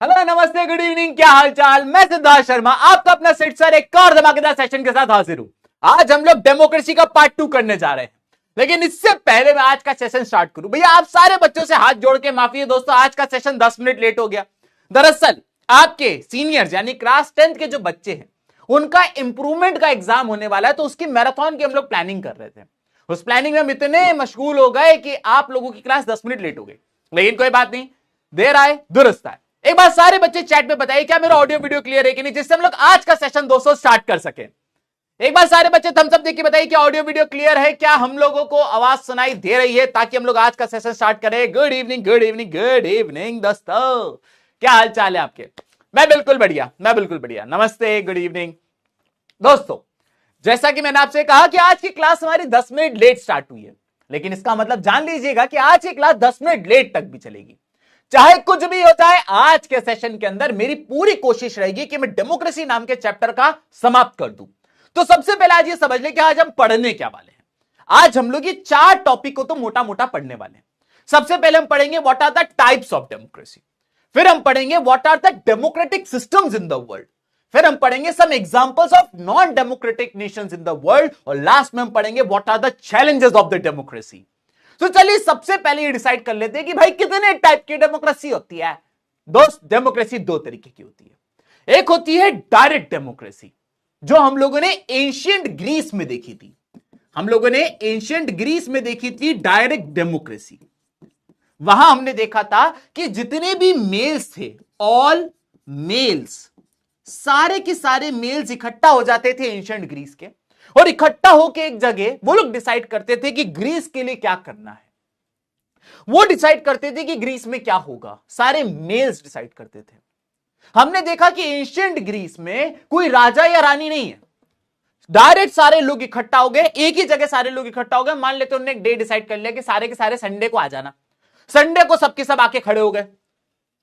Hello नमस्ते good evening, क्या हाल चाल। मैं सिद्धार्थ शर्मा आपका अपना सेट सर एक और धमाकेदार सेशन के साथ हाजिर हूं। आज हम लोग डेमोक्रेसी का पार्ट 2 करने जा रहे हैं, लेकिन इससे पहले मैं आज का सेशन स्टार्ट करूं, भैया आप सारे बच्चों से हाथ जोड़ के माफी है दोस्तों, आज का सेशन 10 मिनट लेट हो गया। दरअसल आपके सीनियर्स यानी क्लास 10th के जो बच्चे हैं उनका इंप्रूवमेंट का एग्जाम होने वाला है, तो उसकी मैराथन की हम लोग प्लानिंग कर रहे थे। उस प्लानिंग में हम इतने मशगूल हो गए कि आप लोगों की क्लास 10 मिनट लेट हो गई, लेकिन कोई बात नहीं, देर आए दुरुस्त आए। एक बार सारे बच्चे चैट में बताइए क्या मेरा ऑडियो वीडियो क्लियर है कि नहीं, जिससे हम लोग आज का सेशन 200 स्टार्ट कर सके। एक बार सारे बच्चे थम्स अप देके बताइए क्या ऑडियो वीडियो क्लियर है, क्या हम लोगों को आवाज सुनाई दे रही है, ताकि हम लोग आज का सेशन स्टार्ट करें। Good evening good evening good evening दोस्तों, क्या हाल चाल है आपके। मैं बिल्कुल बढ़िया। नमस्ते गुड इवनिंग दोस्तों। जैसा कि मैंने आपसे कहा कि आज की क्लास हमारी 10 मिनट लेट स्टार्ट हुई है, लेकिन इसका मतलब जान लीजिएगा कि आज की क्लास 10 मिनट लेट तक भी चलेगी। चाहे कुछ भी होता है, आज के सेशन के अंदर मेरी पूरी कोशिश रहेगी कि मैं डेमोक्रेसी नाम के चैप्टर का समाप्त कर दूं। तो सबसे पहले आज ये समझ लें कि आज हम पढ़ने क्या वाले हैं। आज हम लोग ये 4 टॉपिक को तो मोटा मोटा पढ़ने वाले हैं। सबसे पहले हम पढ़ेंगे what are the types of democracy, फिर हम पढ़ेंगे what are the democratic systems in the world, फिर हम पढ़ेंगे some examples of non democratic nations in the world, और लास्ट में हम पढ़ेंगे what are the challenges of the democracy. तो चलिए सबसे पहले ये डिसाइड कर लेते हैं कि भाई कितने टाइप की डेमोक्रेसी होती है। दोस्त, डेमोक्रेसी 2 तरीके की होती है। एक होती है डायरेक्ट डेमोक्रेसी, जो हम लोगों ने एंशिएंट ग्रीस में देखी थी। Direct democracy. वहां हमने देखा था कि जितने भी मेल्स थे, ऑल मेल्स, सारे के सारे मेल्स इकट्ठा हो जाते थे एंशिएंट ग्रीस के, और इकट्ठा होकर एक जगह वो लोग डिसाइड करते थे कि ग्रीस के लिए क्या करना है। वो डिसाइड करते थे कि ग्रीस में क्या होगा, सारे मेल्स डिसाइड करते थे। हमने देखा कि एंशिएंट ग्रीस में कोई राजा या रानी नहीं है, डायरेक्ट सारे लोग इकट्ठा हो गए, एक ही जगह सारे लोग इकट्ठा हो गए। मान लेते उन्होंने एक डे डिसाइड कर लिया कि सारे के सारे संडे को आ जाना। संडे को सबके सब आके खड़े हो गए।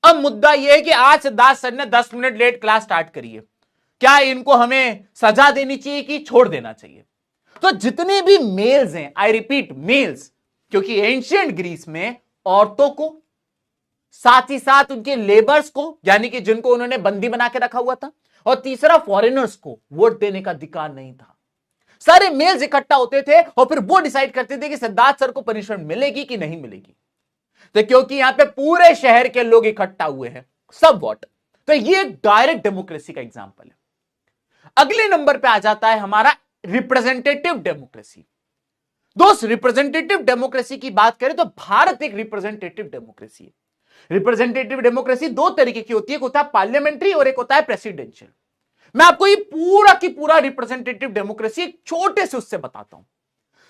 अब मुद्दा यह है कि आज सिद्धार्थ सर ने 10 मिनट लेट क्लास स्टार्ट करी है, क्या इनको हमें सजा देनी चाहिए कि छोड़ देना चाहिए। तो जितने भी मेल्स हैं, आई रिपीट मेल्स, क्योंकि एंशिएंट ग्रीस में औरतों को, साथ ही साथ उनके लेबर्स को, यानी कि जिनको उन्होंने बंदी बना के रखा हुआ था, और तीसरा फॉरेनर्स को वोट देने का अधिकार नहीं था। सारे मेल्स इकट्ठा होते थे और फिर वो डिसाइड करते थे कि सिद्धार्थ सर को पनिशमेंट मिलेगी कि नहीं मिलेगी। तो क्योंकि यहां पे पूरे शहर के लोग इकट्ठा हुए हैं, सब वोट, तो ये डायरेक्ट डेमोक्रेसी का एग्जांपल है। अगले नंबर पे आ जाता है हमारा रिप्रेजेंटेटिव डेमोक्रेसी। दोस्त, रिप्रेजेंटेटिव डेमोक्रेसी की बात करें तो भारत एक रिप्रेजेंटेटिव डेमोक्रेसी है। रिप्रेजेंटेटिव डेमोक्रेसी 2 तरीके की होती है, एक होता है पार्लियामेंट्री और एक होता है प्रेसिडेंशियल। मैं आपको ये पूरा की पूरा रिप्रेजेंटेटिव डेमोक्रेसी एक छोटे से उससे बताता हूं।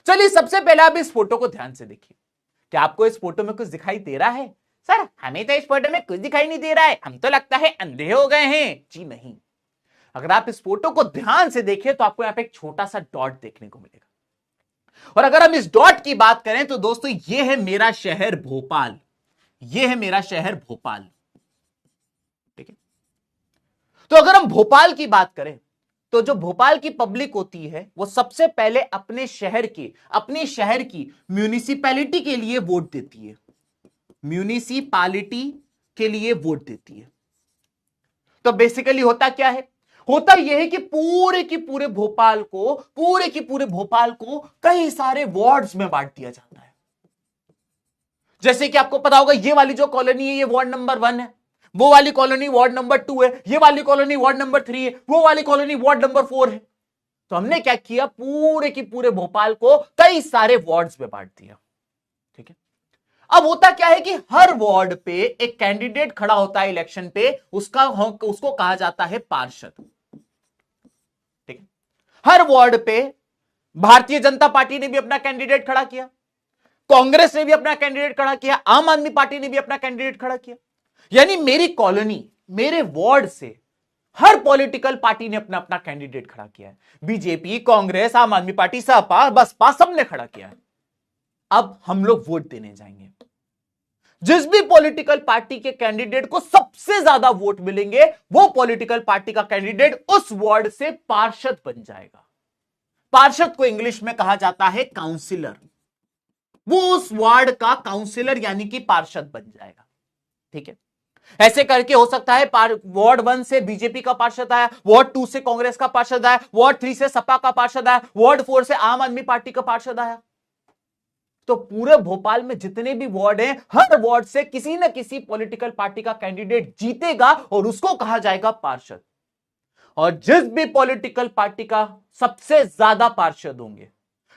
चलिए सबसे पहले आप इस फोटो को ध्यान से देखिए। क्या आपको इस फोटो में कुछ दिखाई दे रहा है? सर हमें तो इस फोटो में कुछ दिखाई नहीं दे रहा है, हम तो लगता है अंधे हो गए हैं। जी नहीं, अगर आप इस फोटो को ध्यान से देखें तो आपको यहां पे एक छोटा सा डॉट देखने को मिलेगा, और अगर हम इस डॉट की बात करें तो दोस्तों ये है मेरा शहर भोपाल। ये है मेरा शहर भोपाल, ठीक है। तो अगर हम भोपाल की बात करें तो जो भोपाल की पब्लिक होती है वो सबसे पहले अपने शहर की म्यूनिसिपैलिटी के लिए वोट देती है। म्यूनिसिपैलिटी के लिए वोट देती है। तो बेसिकली होता क्या है? होता यह है कि पूरे के पूरे भोपाल को कई सारे वार्ड्स में बांट दिया जाता है। जैसे कि आपको पता होगा ये वाली जो कॉलोनी है ये वार्ड नंबर 1 है, वो वाली कॉलोनी वार्ड नंबर 2 है, ये वाली कॉलोनी वार्ड नंबर 3 है, वो वाली कॉलोनी वार्ड नंबर 4 है। तो हमने क्या किया, पूरे की पूरे भोपाल को कई सारे वार्ड्स में बांट दिया, ठीक है। अब होता क्या है कि हर वार्ड पे एक कैंडिडेट खड़ा होता है इलेक्शन पे, उसको कहा जाता है पार्षद, ठीक है। हर वार्ड पे भारतीय जनता पार्टी ने भी अपना कैंडिडेट खड़ा किया, कांग्रेस ने भी अपना कैंडिडेट खड़ा किया, आम आदमी पार्टी ने भी अपना कैंडिडेट खड़ा किया। यानी मेरी कॉलोनी, मेरे वार्ड से हर पॉलिटिकल पार्टी ने अपना अपना कैंडिडेट खड़ा किया है। बीजेपी, कांग्रेस, आम आदमी पार्टी, सपा, बसपा, सबने खड़ा किया है। अब हम लोग वोट देने जाएंगे। जिस भी पॉलिटिकल पार्टी के कैंडिडेट को सबसे ज्यादा वोट मिलेंगे वो पॉलिटिकल पार्टी का कैंडिडेट उस वार्ड से पार्षद बन जाएगा। पार्षद को इंग्लिश में कहा जाता है काउंसिलर। वो उस वार्ड का काउंसिलर यानी कि पार्षद बन जाएगा, ठीक है। ऐसे करके हो सकता है वार्ड 1 से बीजेपी का पार्षद आया, वार्ड 2 से कांग्रेस का पार्षद आया, वार्ड 3 से सपा का पार्षद आया, वार्ड 4 से आम आदमी पार्टी का पार्षद आया। तो पूरे भोपाल में जितने भी वार्ड हैं, हर वार्ड से किसी न किसी पॉलिटिकल पार्टी का कैंडिडेट जीतेगा और उसको कहा जाएगा पार्षद। और जिस भी पॉलिटिकल पार्टी का सबसे ज्यादा पार्षद होंगे,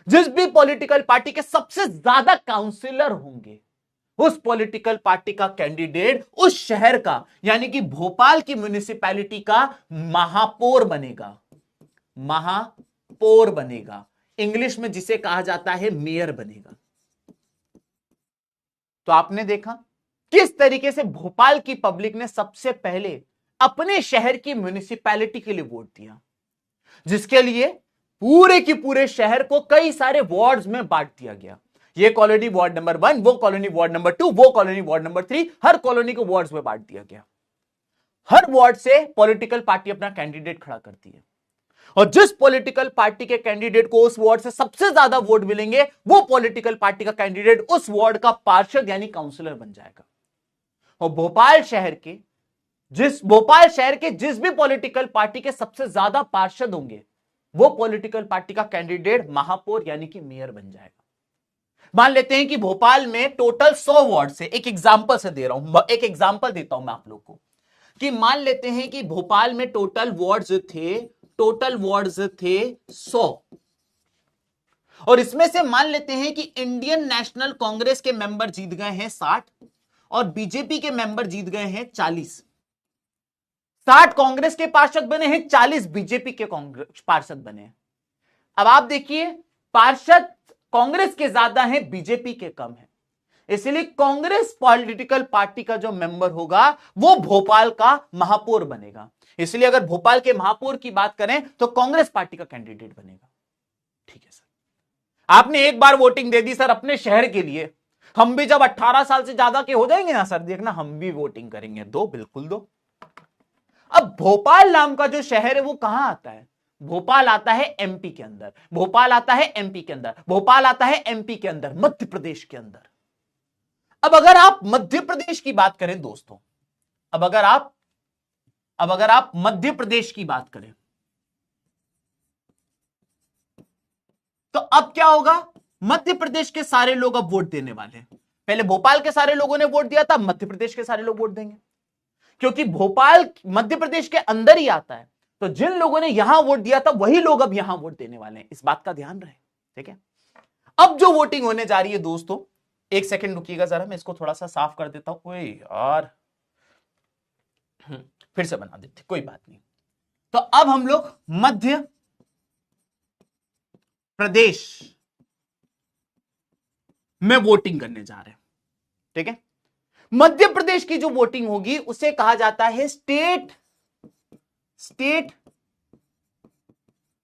जिस भी पॉलिटिकल पार्टी के सबसे ज्यादा काउंसिलर होंगे, उस पॉलिटिकल पार्टी का कैंडिडेट उस शहर का, यानी कि भोपाल की म्युनिसिपैलिटी का महापौर बनेगा। महापौर बनेगा, इंग्लिश में जिसे कहा जाता है मेयर बनेगा। तो आपने देखा किस तरीके से भोपाल की पब्लिक ने सबसे पहले अपने शहर की म्युनिसिपैलिटी के लिए वोट दिया, जिसके लिए पूरे के पूरे शहर को कई सारे वार्ड्स में बांट दिया गया। ये कॉलोनी वार्ड नंबर 1, वो कॉलोनी वार्ड नंबर 2, वो कॉलोनी वार्ड नंबर 3, हर कॉलोनी को वार्ड्स में बांट दिया गया। हर वार्ड से पॉलिटिकल पार्टी अपना कैंडिडेट खड़ा करती है, और जिस पॉलिटिकल पार्टी के कैंडिडेट को उस वार्ड से सबसे ज्यादा वोट मिलेंगे, वो पॉलिटिकल पार्टी का कैंडिडेट उस वार्ड का पार्षद यानी काउंसलर बन जाएगा। और भोपाल शहर के जिस भी पॉलिटिकल पार्टी के सबसे ज्यादा पार्षद होंगे, वो पॉलिटिकल पार्टी का कैंडिडेट महापौर यानी कि मेयर बन जाएगा। मान लेते हैं कि भोपाल में टोटल 100 वार्ड से, एक एग्जांपल से दे रहा हूं, एक एग्जांपल देता हूं मैं आप लोग को, कि मान लेते हैं कि भोपाल में टोटल वार्ड्स थे 100, और इसमें से मान लेते हैं कि इंडियन नेशनल कांग्रेस के मेंबर जीत गए हैं 60 और बीजेपी के मेंबर जीत गए हैं 40। 60 कांग्रेस के पार्षद बने हैं, 40 बीजेपी के पार्षद बने हैं। अब आप देखिए, पार्षद कांग्रेस के ज्यादा हैं, बीजेपी के कम है, इसलिए कांग्रेस पॉलिटिकल पार्टी का जो मेंबर होगा वो भोपाल का महापौर बनेगा। इसलिए अगर भोपाल के महापौर की बात करें तो कांग्रेस पार्टी का कैंडिडेट बनेगा। ठीक है सर, आपने एक बार वोटिंग दे दी सर अपने शहर के लिए, हम भी जब 18 साल से ज्यादा के हो जाएंगे ना सर, देखना हम भी वोटिंग करेंगे, दो, बिल्कुल दो। अब भोपाल नाम का जो शहर है वो कहां आता है? भोपाल आता है एमपी के अंदर, भोपाल आता है एमपी के अंदर, भोपाल आता है एमपी के अंदर, मध्य प्रदेश के अंदर। अब अगर आप मध्य प्रदेश की बात करें दोस्तों, अब अगर आप मध्य प्रदेश की बात करें तो अब क्या होगा? मध्य प्रदेश के सारे लोग अब वोट देने वाले हैं। पहले भोपाल के सारे लोगों ने वोट दिया था, मध्य प्रदेश के सारे लोग वोट देंगे, क्योंकि भोपाल मध्य प्रदेश के अंदर ही आता है। तो जिन लोगों ने यहां वोट दिया था वही लोग अब यहां वोट देने वाले हैं, इस बात का ध्यान रहे। ठीक है, अब जो वोटिंग होने जा रही है दोस्तों, एक सेकंड रुकिएगा जरा, मैं इसको थोड़ा सा साफ कर देता हूं। ओए यार, फिर से बना देते, कोई बात नहीं। तो अब हम लोग मध्य प्रदेश में वोटिंग करने जा रहे हैं। ठीक है, मध्य प्रदेश की जो वोटिंग होगी उसे कहा जाता है state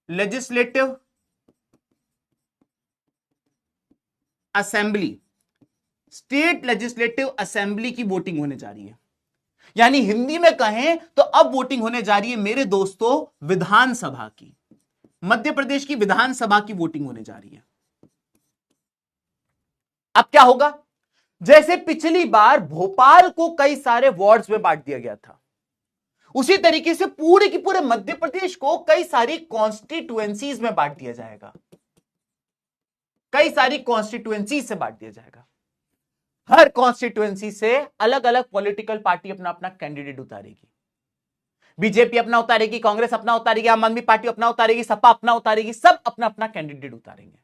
legislative assembly. State legislative assembly की वोटिंग होने जा रही है, यानी हिंदी में कहें तो अब वोटिंग होने जा रही है मेरे दोस्तों विधानसभा की। मध्य प्रदेश की विधानसभा की वोटिंग होने जा रही है। अब क्या होगा? जैसे पिछली बार भोपाल को कई सारे वार्ड्स में बांट दिया गया था, उसी तरीके से पूरे की पूरे मध्य प्रदेश को कई सारी कॉन्स्टिट्यूएंसीज में बांट दिया जाएगा, कई सारी कॉन्स्टिट्यूएंसी से बांट दिया जाएगा। हर कॉन्स्टिट्यूएंसी से अलग अलग पॉलिटिकल पार्टी अपना अपना कैंडिडेट उतारेगी। बीजेपी अपना उतारेगी, कांग्रेस अपना उतारेगी, आम आदमी पार्टी अपना उतारेगी, सपा अपना उतारेगी, सब अपना अपना कैंडिडेट उतारेंगे।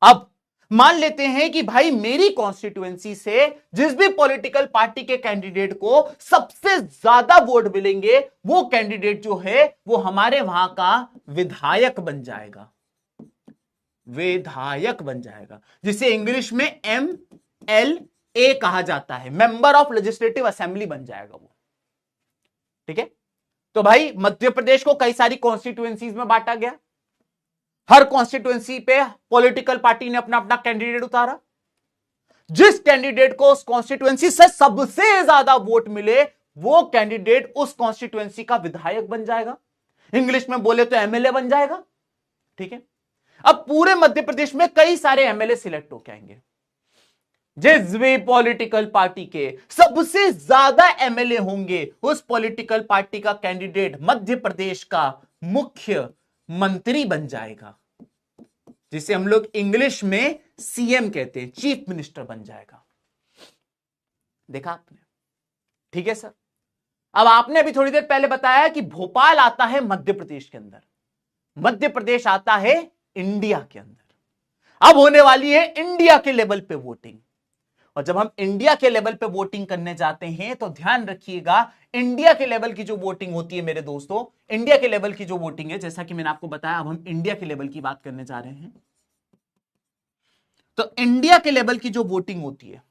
अब मान लेते हैं कि भाई मेरी कॉन्स्टिट्यूएंसी से जिस भी पॉलिटिकल पार्टी के कैंडिडेट को सबसे ज्यादा वोट मिलेंगे, वो कैंडिडेट जो है वो हमारे वहां का विधायक बन जाएगा, विधायक बन जाएगा, जिसे इंग्लिश में MLA कहा जाता है, मेंबर ऑफ लेजिस्लेटिव असेंबली बन जाएगा वो। ठीक है, तो भाई मध्य प्रदेश को कई सारी कॉन्स्टिट्यूएंसीज में बांटा गया, हर कॉन्स्टिट्यूएंसी पे पॉलिटिकल पार्टी ने अपना अपना कैंडिडेट उतारा। जिस कैंडिडेट को उस कॉन्स्टिट्यूएंसी से सबसे ज्यादा वोट मिले, वो कैंडिडेट उस कॉन्स्टिट्यूएंसी का विधायक बन जाएगा, इंग्लिश में बोले तो MLA बन जाएगा। ठीक है, अब पूरे मध्य प्रदेश में कई सारे MLA सिलेक्ट होकर आएंगे। जिस भी पॉलिटिकल पार्टी के सबसे ज्यादा एमएलए होंगे उस पॉलिटिकल पार्टी का कैंडिडेट मध्य प्रदेश का मुख्य मंत्री बन जाएगा, जिसे हम लोग इंग्लिश में सीएम कहते हैं, चीफ मिनिस्टर बन जाएगा। देखा आपने? ठीक है सर। अब आपने अभी थोड़ी देर पहले बताया कि भोपाल आता है मध्य प्रदेश के अंदर, मध्य प्रदेश आता है इंडिया के अंदर। अब होने वाली है इंडिया के लेवल पे वोटिंग, और जब हम इंडिया के लेवल पे वोटिंग करने जाते हैं तो ध्यान रखिएगा, इंडिया के लेवल की जो वोटिंग होती है मेरे दोस्तों, इंडिया के लेवल की जो वोटिंग है, जैसा कि मैंने आपको बताया, अब हम इंडिया के लेवल की बात करने जा रहे हैं। तो इंडिया के लेवल की जो वोटिंग होती है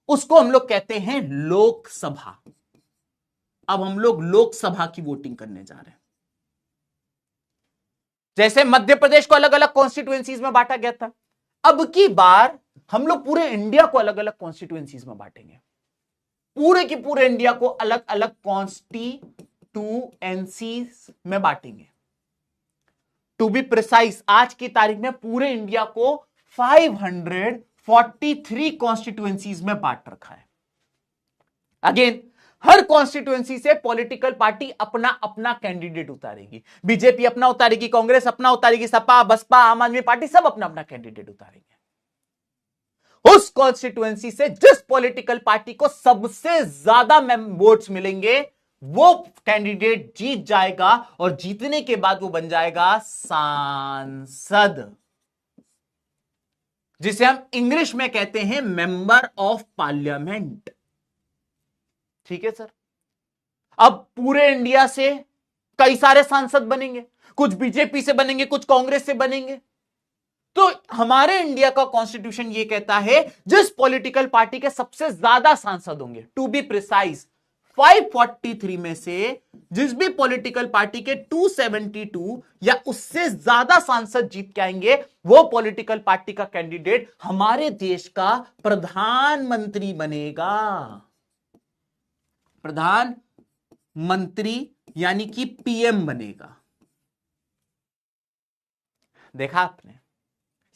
उसको हम लोग कहते हैं लोकसभा। अब हम लोग लोकसभा की वोटिंग करने जा रहे हैं। जैसे मध्य प्रदेश को अलग अलग कॉन्स्टिट्यूएंसीज में बांटा गया था, अब की बार हम लोग पूरे इंडिया को अलग अलग कॉन्स्टिट्यूएंसीज में बांटेंगे, पूरे की पूरे इंडिया को अलग अलग कॉन्स्टिट्यूएंसीज में बांटेंगे। टू बी प्रिसाइज, आज की तारीख में पूरे इंडिया को 543 कॉन्स्टिट्यूएंसीज में बांट रखा है। अगेन, हर कॉन्स्टिट्यूएंसी से पॉलिटिकल पार्टी अपना अपना कैंडिडेट उतारेगी। बीजेपी अपना उतारेगी, कांग्रेस अपना उतारेगी, सपा, बसपा, आम आदमी पार्टी सब अपना अपना कैंडिडेट उतारेंगे। उस कॉन्स्टिट्यूएंसी से जिस पॉलिटिकल पार्टी को सबसे ज्यादा वोट्स मिलेंगे वो कैंडिडेट जीत जाएगा, और जीतने के बाद वो बन जाएगा सांसद, जिसे हम इंग्लिश में कहते हैं मेंबर ऑफ पार्लियामेंट। ठीक है सर। अब पूरे इंडिया से कई सारे सांसद बनेंगे, कुछ बीजेपी से बनेंगे, कुछ कांग्रेस से बनेंगे। तो हमारे इंडिया का कॉन्स्टिट्यूशन ये कहता है जिस पॉलिटिकल पार्टी के सबसे ज्यादा सांसद होंगे, टू बी प्रिसाइज 543 में से जिस भी पॉलिटिकल पार्टी के 272 या उससे ज्यादा सांसद जीत के आएंगे, वो पॉलिटिकल पार्टी का कैंडिडेट हमारे देश का प्रधानमंत्री बनेगा। प्रधानमंत्री यानी कि पीएम बनेगा। देखा आपने?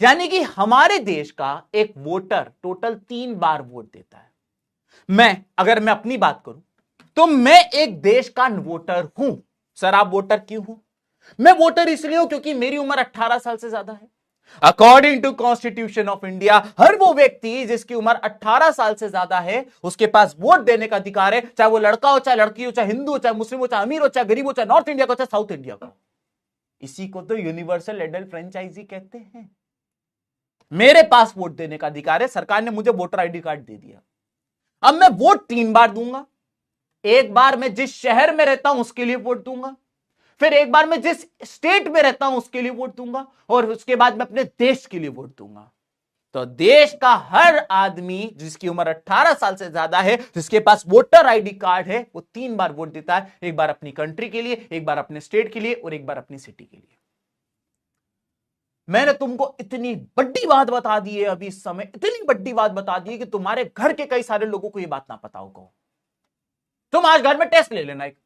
यानी कि हमारे देश का एक वोटर टोटल 3 बार वोट देता है। अगर मैं अपनी बात करूं तो मैं एक देश का वोटर हूं। सर आप वोटर क्यों हो? मैं वोटर इसलिए हूं क्योंकि मेरी उम्र 18 साल से ज्यादा है। According to constitution of India, हर वो व्यक्ति जिसकी उम्र 18 साल से ज्यादा है उसके पास वोट देने का अधिकार है, चाहे वो लड़का हो, चाहे लड़की हो, चाहे हिंदू हो, चाहे मुस्लिम हो, चाहे अमीर हो, चाहे गरीब हो, चाहे नॉर्थ इंडिया का, चाहे साउथ इंडिया का। इसी को तो यूनिवर्सल एडल्ट फ्रेंचाइजी कहते हैं। मेरे पास वोट देने का अधिकार है, सरकार ने मुझे वोटर आईडी कार्ड दे दिया। अब मैं वोट 3 बार दूंगा। एक बार मैं जिस शहर में रहता हूं उसके लिए वोट दूंगा, फिर एक बार मैं जिस स्टेट में रहता हूं उसके लिए वोट दूंगा, और उसके बाद मैं अपने देश के लिए वोट दूंगा। तो देश का हर आदमी जिसकी उम्र 18 साल से ज्यादा है, जिसके पास वोटर आईडी कार्ड है, वो 3 बार वोट देता है। एक बार अपनी कंट्री के लिए, एक बार अपने स्टेट के लिए, और एक बार अपनी सिटी के लिए। मैंने तुमको इतनी बड़ी बात बता दी है अभी इस समय, इतनी बड़ी बात बता दी है कि तुम्हारे घर के कई सारे लोगों को यह बात ना पता होगा। तुम आज घर में टेस्ट ले लेना एक,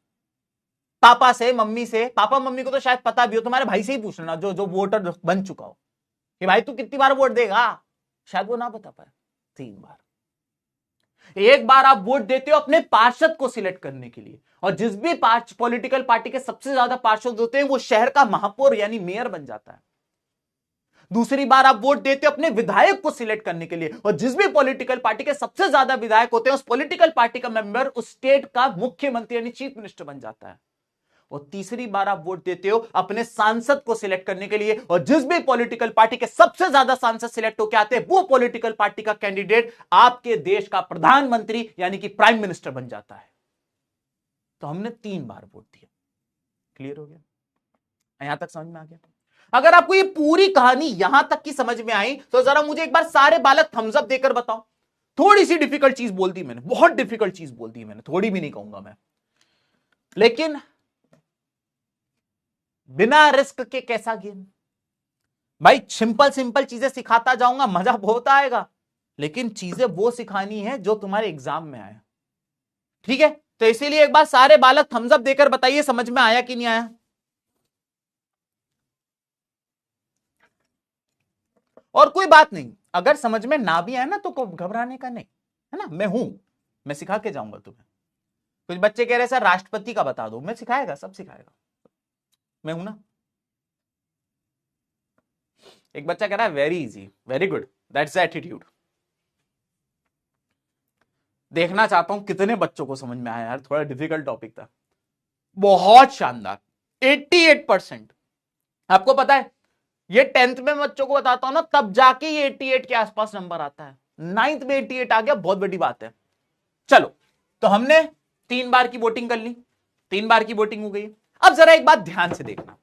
पापा से, मम्मी से। पापा मम्मी को तो शायद पता भी हो, तुम्हारे भाई से ही पूछ लेना जो वोटर बन चुका हो कि भाई तू कितनी बार वोट देगा, शायद वो ना बता पाए। 3 बार। एक बार आप वोट देते हो अपने पार्षद को सिलेक्ट करने के लिए, और जिस भी पॉलिटिकल पार्टी के सबसे ज्यादा पार्षद होते हैं वो शहर का महापौर यानी मेयर बन जाता है। दूसरी बार आप वोट देते हो अपने विधायक को सिलेक्ट करने के लिए, और जिस भी पॉलिटिकल पार्टी के सबसे ज्यादा विधायक होते हैं उस पॉलिटिकल पार्टी का मेंबर उस स्टेट का मुख्यमंत्री यानी चीफ मिनिस्टर बन जाता है। और तीसरी बार आप वोट देते हो अपने सांसद को सिलेक्ट करने के लिए, और जिस भी पॉलिटिकल पार्टी के सबसे ज्यादा सांसद सिलेक्ट होकर आते हैं वो पॉलिटिकल पार्टी का कैंडिडेट आपके देश का प्रधानमंत्री यानी कि प्राइम मिनिस्टर बन जाता है। तो हमने 3 बार वोट दिया। क्लियर हो गया? यहां तक समझ में आ गया? अगर आपको ये पूरी कहानी यहां तक की समझ में आई तो जरा मुझे एक बार सारे बालक थम्स अप देकर बताओ। थोड़ी सी डिफिकल्ट चीज बोल दी मैंने, बहुत डिफिकल्ट चीज बोल दी मैंने, थोड़ी भी नहीं कहूंगा मैं, लेकिन बिना रिस्क के कैसा गेम भाई। सिंपल चीजें सिखाता जाऊंगा, मजा बहुत आएगा, लेकिन चीजें वो सिखानी है जो तुम्हारे एग्जाम में आए। ठीक है? तो इसीलिए एक बार सारे बालक थम्स अप देकर बताइए समझ में आया कि नहीं आया। और कोई बात नहीं, अगर समझ में ना भी आए ना तो घबराने का नहीं, है ना, मैं हूं, मैं सिखा के जाऊंगा तुम्हें। कुछ बच्चे कह रहे सर राष्ट्रपति का बता दो, मैं सिखाएगा, सब सिखाएगा, मैं हूं ना। एक बच्चा कह रहा है very easy, very good, that's the attitude. देखना चाहता हूं कितने बच्चों को समझ में आया यार, थोड़ा डिफिकल्ट टॉपिक था। बहुत शानदार, 88%। आपको पता है ये 10th में बच्चों को बताता हूं ना तब जाके ये 88 के आसपास नंबर आता है, 9th में 88 आ गया, बहुत बड़ी बात है। चलो, तो हमने 3 बार की वोटिंग कर ली, 3 बार की वोटिंग हो गई। अब जरा एक बात ध्यान से देखना,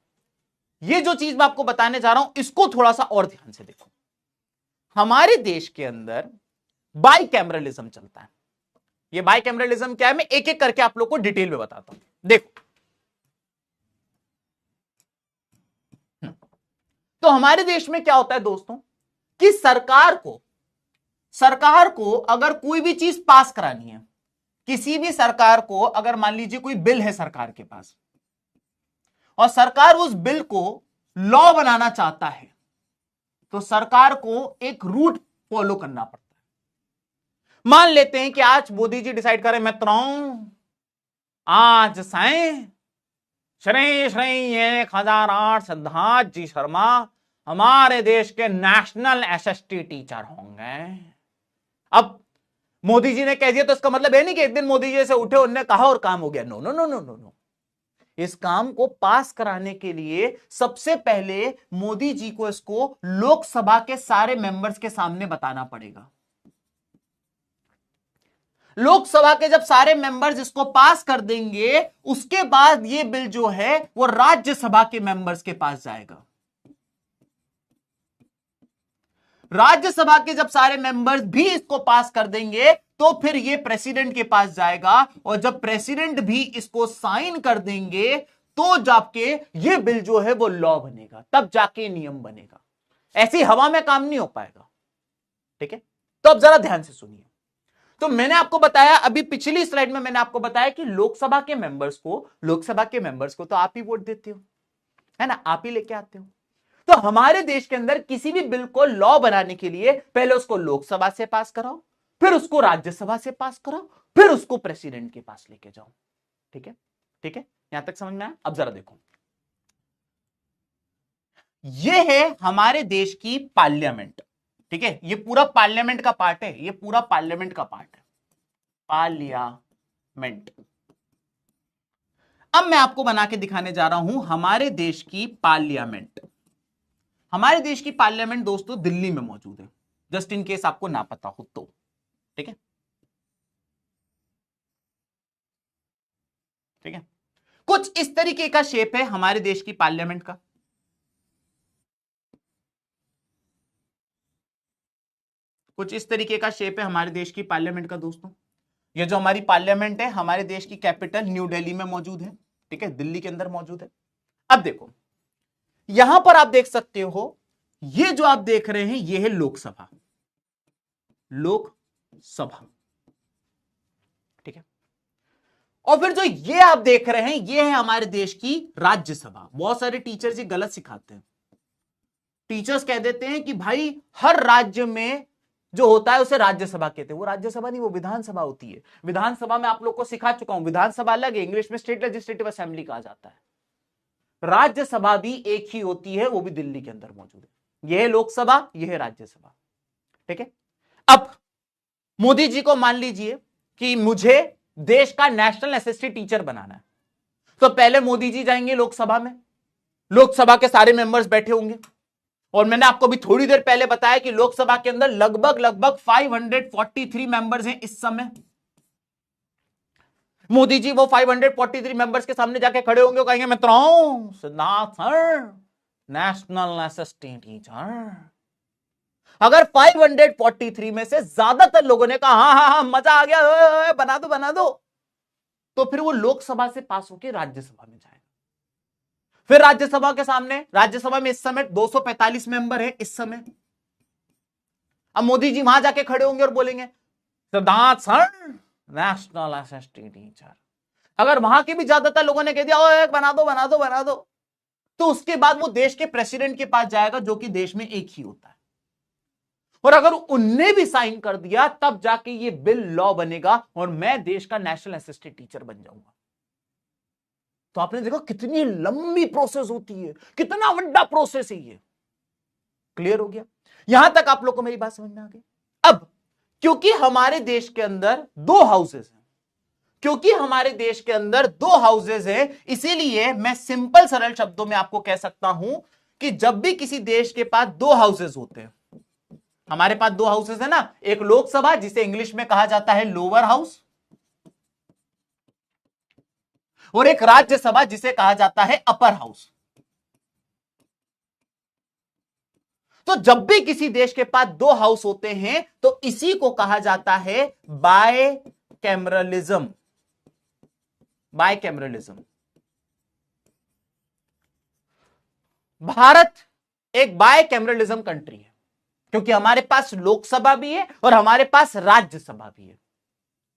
ये जो चीज मैं आपको बताने जा रहा हूं इसको थोड़ा सा और ध्यान से देखो। हमारे देश के अंदर बाइकैमरलिज्म चलता है। ये बाइकैमरलिज्म क्या है, मैं एक एक करके आप लोग को डिटेल में बताता हूं। देखो, तो हमारे देश में क्या होता है दोस्तों कि सरकार को अगर कोई भी चीज पास करानी है, किसी भी सरकार को अगर मान लीजिए कोई बिल है सरकार के पास और सरकार उस बिल को लॉ बनाना चाहता है, तो सरकार को एक रूट फॉलो करना पड़ता है। मान लेते हैं कि आज मोदी जी डिसाइड करें मित्रों आज से श्री श्री 1008 सिद्धार्थ जी शर्मा हमारे देश के नेशनल एसएसटी टीचर होंगे। अब मोदी जी ने कह दिया तो इसका मतलब है नहीं कि एक दिन मोदी जी से उठे, उन्होंने कहा और काम हो गया। No no no no no no, इस काम को पास कराने के लिए सबसे पहले मोदी जी को इसको लोकसभा के सारे मेंबर्स के सामने बताना पड़ेगा। लोकसभा के जब सारे मेंबर्स इसको पास कर देंगे उसके बाद ये बिल जो है वो राज्यसभा के मेंबर्स के पास जाएगा। राज्यसभा के जब सारे मेंबर्स भी इसको पास कर देंगे तो फिर ये प्रेसिडेंट के पास जाएगा, और जब प्रेसिडेंट भी इसको साइन कर देंगे तो जाके ये बिल जो है वो लॉ बनेगा, तब जाके नियम बनेगा। ऐसी हवा में काम नहीं हो पाएगा, ठीक है। तो अब जरा ध्यान से सुनिए। तो मैंने आपको बताया, अभी पिछली स्लाइड में मैंने आपको बताया कि लोकसभा के मेंबर्स को तो आप ही वोट देते हो, है ना, आप ही लेके आते हो। तो हमारे देश के अंदर किसी भी बिल को लॉ बनाने के लिए पहले उसको लोकसभा से पास कराओ, फिर उसको राज्यसभा से पास कराओ, फिर उसको प्रेसिडेंट के पास लेके जाओ। ठीक है, ठीक है, यहां तक समझ में आया। अब जरा देखो, ये है हमारे देश की पार्लियामेंट, ठीक है, ये पूरा पार्लियामेंट का पार्ट है, ये पूरा पार्लियामेंट का पार्ट है, पार्लियामेंट। अब मैं आपको बना के दिखाने जा रहा हूं हमारे देश की पार्लियामेंट। हमारे देश की पार्लियामेंट दोस्तों दिल्ली में मौजूद है, जस्ट इन केस आपको ना पता हो तो, ठीक है, ठीक है। कुछ इस तरीके का शेप है हमारे देश की पार्लियामेंट का। कुछ इस तरीके का शेप है हमारे देश की पार्लियामेंट का दोस्तों। ये जो हमारी पार्लियामेंट है हमारे देश की कैपिटल न्यू दिल्ली में मौजूद है, ठीक है, दिल्ली के अंदर मौजूद है। अब देखो, यहां पर आप देख सकते हो, ये जो आप देख रहे हैं ये है लोकसभा, लोकसभा, ठीक है। और फिर जो ये आप देख रहे हैं ये है हमारे देश की राज्यसभा। बहुत सारे टीचर्स ये गलत सिखाते हैं। टीचर्स कह देते हैं कि भाई हर राज्य में जो होता है उसे राज्यसभा कहते हैं। वो राज्यसभा नहीं, वो विधानसभा होती है। विधानसभा में आप लोग को सिखा चुका हूं, विधानसभा अलग है, इंग्लिश में स्टेट लेजिस्लेटिव असेंबली कहा जाता है। राज्यसभा भी एक ही होती है, वो भी दिल्ली के अंदर मौजूद है। यह है लोकसभा, यह है राज्यसभा, ठीक है। अब मोदी जी को मान लीजिए कि मुझे देश का नेशनल एसएसटी टीचर बनाना है, तो पहले मोदी जी जाएंगे लोकसभा में, लोकसभा के सारे मेंबर्स बैठे होंगे, और मैंने आपको भी थोड़ी देर पहले बताया कि लोकसभा के अंदर लगभग 543 मेंबर्स हैं इस समय। मोदी जी वो 543 मेंबर्स के सामने जाके खड़े होंगे और कहेंगे मित्रों Siddharth sir national SST teacher. अगर 543 में से ज्यादातर लोगों ने कहा हाँ हाँ हाँ मजा आ गया, बना दो बना दो, तो फिर वो लोकसभा से पास होकर राज्यसभा में जाएगा। फिर राज्यसभा के सामने, राज्यसभा में इस समय 245 मेंबर है इस समय। अब मोदी जी वहां जाके खड़े होंगे और बोलेंगे Siddharth sir national SST teacher. अगर वहां के भी ज्यादातर लोगों ने कह दिया ओए बना दो बना दो बना दो, तो उसके बाद वो देश के प्रेसिडेंट के पास जाएगा, जो कि देश में एक ही होता है। और अगर उनने भी साइन कर दिया तब जाके ये बिल लॉ बनेगा और मैं देश का नेशनल असिस्टेंट टीचर बन जाऊंगा। तो आपने देखा कितनी लंबी प्रोसेस होती है, कितना बड़ा प्रोसेस है ये। क्लियर हो गया? यहां तक आप लोग को मेरी बात समझ में आ गई? अब क्योंकि हमारे देश के अंदर दो हाउसेस हैं, क्योंकि हमारे देश के अंदर दो हाउसेस हैं, इसीलिए मैं सिंपल सरल शब्दों में आपको कह सकता हूं कि जब भी किसी देश के पास दो हाउसेस होते हैं, हमारे पास दो हाउसेस है ना, एक लोकसभा जिसे इंग्लिश में कहा जाता है लोअर हाउस, और एक राज्यसभा जिसे कहा जाता है अपर हाउस। तो जब भी किसी देश के पास दो हाउस होते हैं तो इसी को कहा जाता है बायकैमरलिज्म। बायकैमरलिज्म। भारत एक बायकैमरलिज्म कंट्री है क्योंकि हमारे पास लोकसभा भी है और हमारे पास राज्यसभा भी है।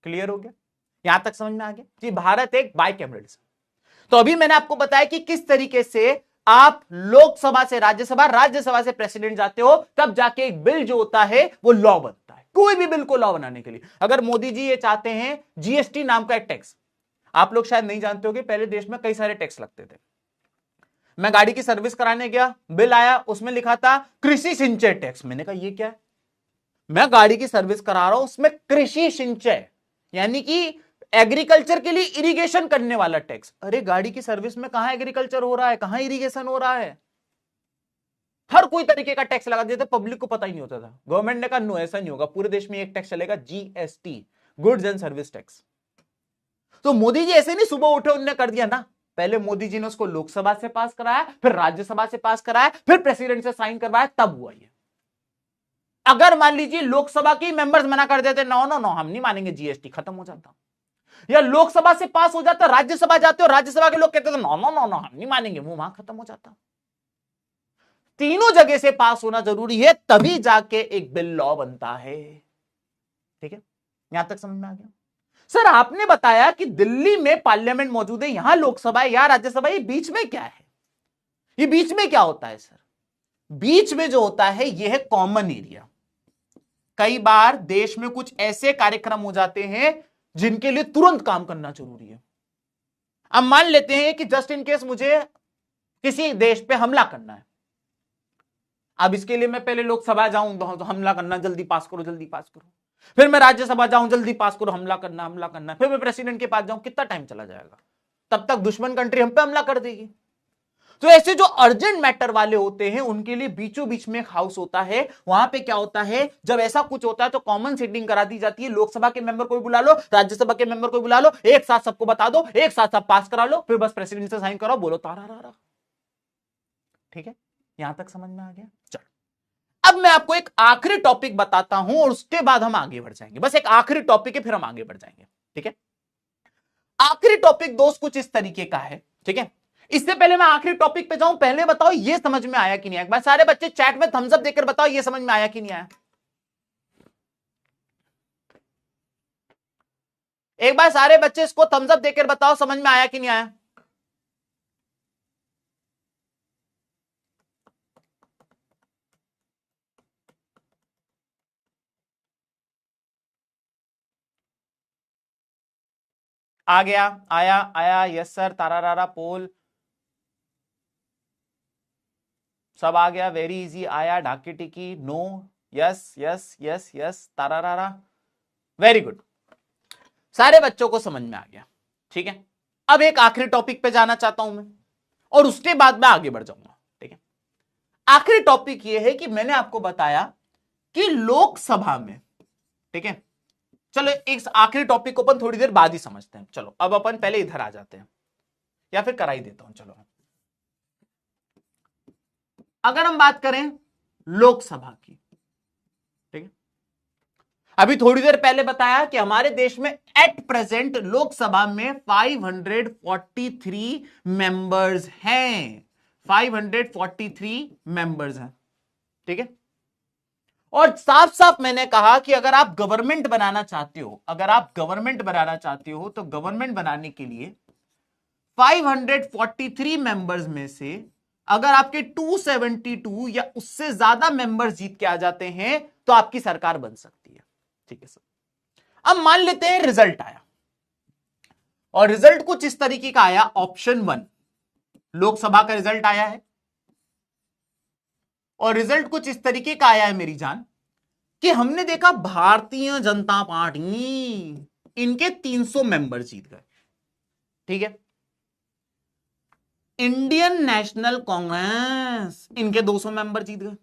क्लियर हो गया? यहां तक समझ में आ गया कि भारत एक बायकैमरलिज्म। तो अभी मैंने आपको बताया कि किस तरीके से आप लोकसभा से राज्यसभा, राज्यसभा से प्रेसिडेंट जाते हो, तब जाके एक बिल जो होता है वो लॉ बनता है। कोई भी बिल को लॉ बनाने के लिए अगर मोदी जी ये चाहते हैं, जीएसटी नाम का एक टैक्स, आप लोग शायद नहीं जानते होंगे, पहले देश में कई सारे टैक्स लगते थे। मैं गाड़ी की सर्विस कराने गया, बिल आया, उसमें लिखा था कृषि सिंचाई टैक्स। मैंने कहा ये क्या है? मैं गाड़ी की सर्विस करा रहा हूं, उसमें कृषि सिंचाई यानी कि एग्रीकल्चर के लिए इरिगेशन करने वाला टैक्स। अरे गाड़ी की सर्विस में कहां एग्रीकल्चर हो रहा है, कहां इरिगेशन हो रहा है? हर कोई तरीके का टैक्स लगा देते, पब्लिक को पता ही नहीं होता था। गवर्नमेंट ने कहा नो, ऐसा नहीं होगा, पूरे देश में एक टैक्स चलेगा, GST, goods and service tax. तो मोदी जी ऐसे नहीं सुबह उठे उन्होंने कर दिया ना, पहले मोदी जी ने उसको लोकसभा से पास कराया, फिर राज्यसभा से पास कराया, फिर प्रेसिडेंट से साइन करवाया, तब हुआ ये। अगर मान लीजिए लोकसभा के मेंबर्स मना कर देते, नो नो नो हम नहीं मानेंगे, जीएसटी, खत्म हो जाता। या लोकसभा से पास हो जाता, राज्यसभा जाते और राज्यसभा के लोग कहते थे नो नो नो नो हम नहीं मानेंगे, वो वहां खत्म हो जाता। तीनों जगह से पास होना जरूरी है, तभी जाके एक बिल लॉ बनता है। ठीक है? यहां तक समझ में आ गया? सर आपने बताया कि दिल्ली में पार्लियामेंट मौजूद है, यहां लोकसभा है, यहां राज्यसभा, ये बीच में क्या है? ये बीच में क्या होता है सर? बीच में जो होता है यह है कॉमन एरिया। कई बार देश में कुछ ऐसे कार्यक्रम हो जाते हैं जिनके लिए तुरंत काम करना जरूरी है। अब मान लेते हैं कि जस्ट इन केस मुझे किसी देश पे हमला करना है, अब इसके लिए मैं पहले लोकसभा जाऊं तो हमला करना, जल्दी पास करो जल्दी पास करो, फिर मैं राज्यसभा जाऊं जल्दी पास करो, हमला करना हमला करना, फिर मैं प्रेसिडेंट के पास जाऊं, कितना टाइम चला जाएगा? तब तक दुश्मन कंट्री हम पे हमला कर देगी। तो ऐसे जो अर्जेंट मैटर वाले होते हैं उनके लिए बीचों बीच में एक हाउस होता है। वहां पे क्या होता है, जब ऐसा कुछ होता है तो कॉमन सीटिंग करा दी जाती है, लोकसभा के मेंबर को भी बुला लो, राज्यसभा के मेंबर को भी बुला लो, एक साथ सबको बता दो, एक साथ सब पास करा लो, फिर बस प्रेसिडेंट से साइन कराओ, बोलो तारा रा। ठीक है? यहां तक समझ में आ गया? चलो अब मैं आपको एक आखिरी टॉपिक बताता हूं और उसके बाद हम आगे बढ़ जाएंगे। बस एक आखिरी टॉपिक है, फिर हम आगे बढ़ जाएंगे। ठीक है? आखिरी टॉपिक दोस्त कुछ इस तरीके का है। ठीक है? इससे पहले मैं आखिरी टॉपिक पे जाऊं, पहले बताओ ये समझ में आया कि नहीं आया? एक बार सारे बच्चे चैट में थम्स अप देकर बताओ ये समझ में आया कि नहीं आया? एक बार सारे बच्चे इसको थम्स अप देकर बताओ समझ में आया कि नहीं आया? आ गया? आया आया, यस सर, तारा पोल सब आ गया, वेरी इजी, आया, ढाकी टिकी, no, yes yes yes yes, Tara, very good, सारे बच्चों को समझ में आ गया। ठीक है? अब एक आखिरी टॉपिक पे जाना चाहता हूं मैं और उसके बाद मैं आगे बढ़ जाऊंगा। ठीक है? आखिरी टॉपिक ये है कि मैंने आपको बताया कि लोकसभा में, ठीक है, चलो एक आखिरी टॉपिक को अपन थोड़ी देर बाद ही समझते हैं। चलो अब अपन पहले इधर आ जाते हैं, या फिर करा ही देता हूं। चलो अगर हम बात करें लोकसभा की, ठीक है, अभी थोड़ी देर पहले बताया कि हमारे देश में एट प्रेजेंट लोकसभा में 543 मेंबर्स हैं। 543 मेंबर्स हैं। ठीक है? और साफ साफ मैंने कहा कि अगर आप गवर्नमेंट बनाना चाहते हो, अगर आप गवर्नमेंट बनाना चाहते हो तो गवर्नमेंट बनाने के लिए 543 मेंबर्स में से अगर आपके 272 या उससे ज्यादा मेंबर्स जीत के आ जाते हैं तो आपकी सरकार बन सकती है। ठीक है सर। अब मान लेते हैं रिजल्ट आया, और रिजल्ट कुछ इस तरीके का आया। ऑप्शन 1 लोकसभा का रिजल्ट आया है, और रिजल्ट कुछ इस तरीके का आया है मेरी जान, कि हमने देखा भारतीय जनता पार्टी इनके 300 मेंबर जीत गए। ठीक है। इंडियन नेशनल कांग्रेस इनके 200 मेंबर जीत गए।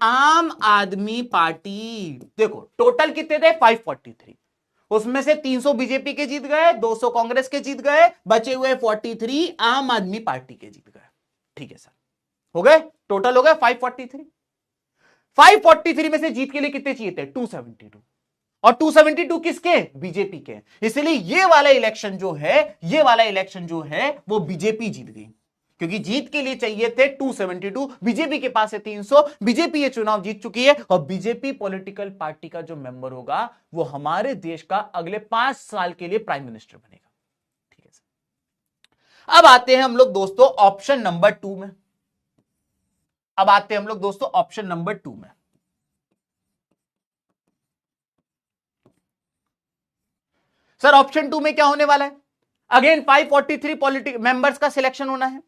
आम आदमी पार्टी देखो टोटल कितने थे 543, उसमें से 300 बीजेपी के जीत गए, 200 कांग्रेस के जीत गए, बचे हुए 43 आम आदमी पार्टी के जीत गए। ठीक है सर, हो गए, टोटल हो गए 543। 543 में से जीत के लिए कितने चाहिए थे 272, और 272 किसके बीजेपी के। इसलिए ये वाला इलेक्शन जो है, ये वाला इलेक्शन जो है वो बीजेपी जीत गई, क्योंकि जीत के लिए चाहिए थे 272, बीजेपी के पास है 300, बीजेपी ये चुनाव जीत चुकी है, और बीजेपी पॉलिटिकल पार्टी का जो मेंबर होगा वो हमारे देश का अगले 5 साल के लिए प्राइम मिनिस्टर बनेगा। ठीक है सर। अब आते हैं हम लोग दोस्तों ऑप्शन नंबर 2 में। अब आते हैं हम लोग दोस्तों ऑप्शन नंबर 2 में। सर ऑप्शन 2 में क्या होने वाला है, अगेन 543 पॉलिटिकल मेंबर्स का सिलेक्शन होना है।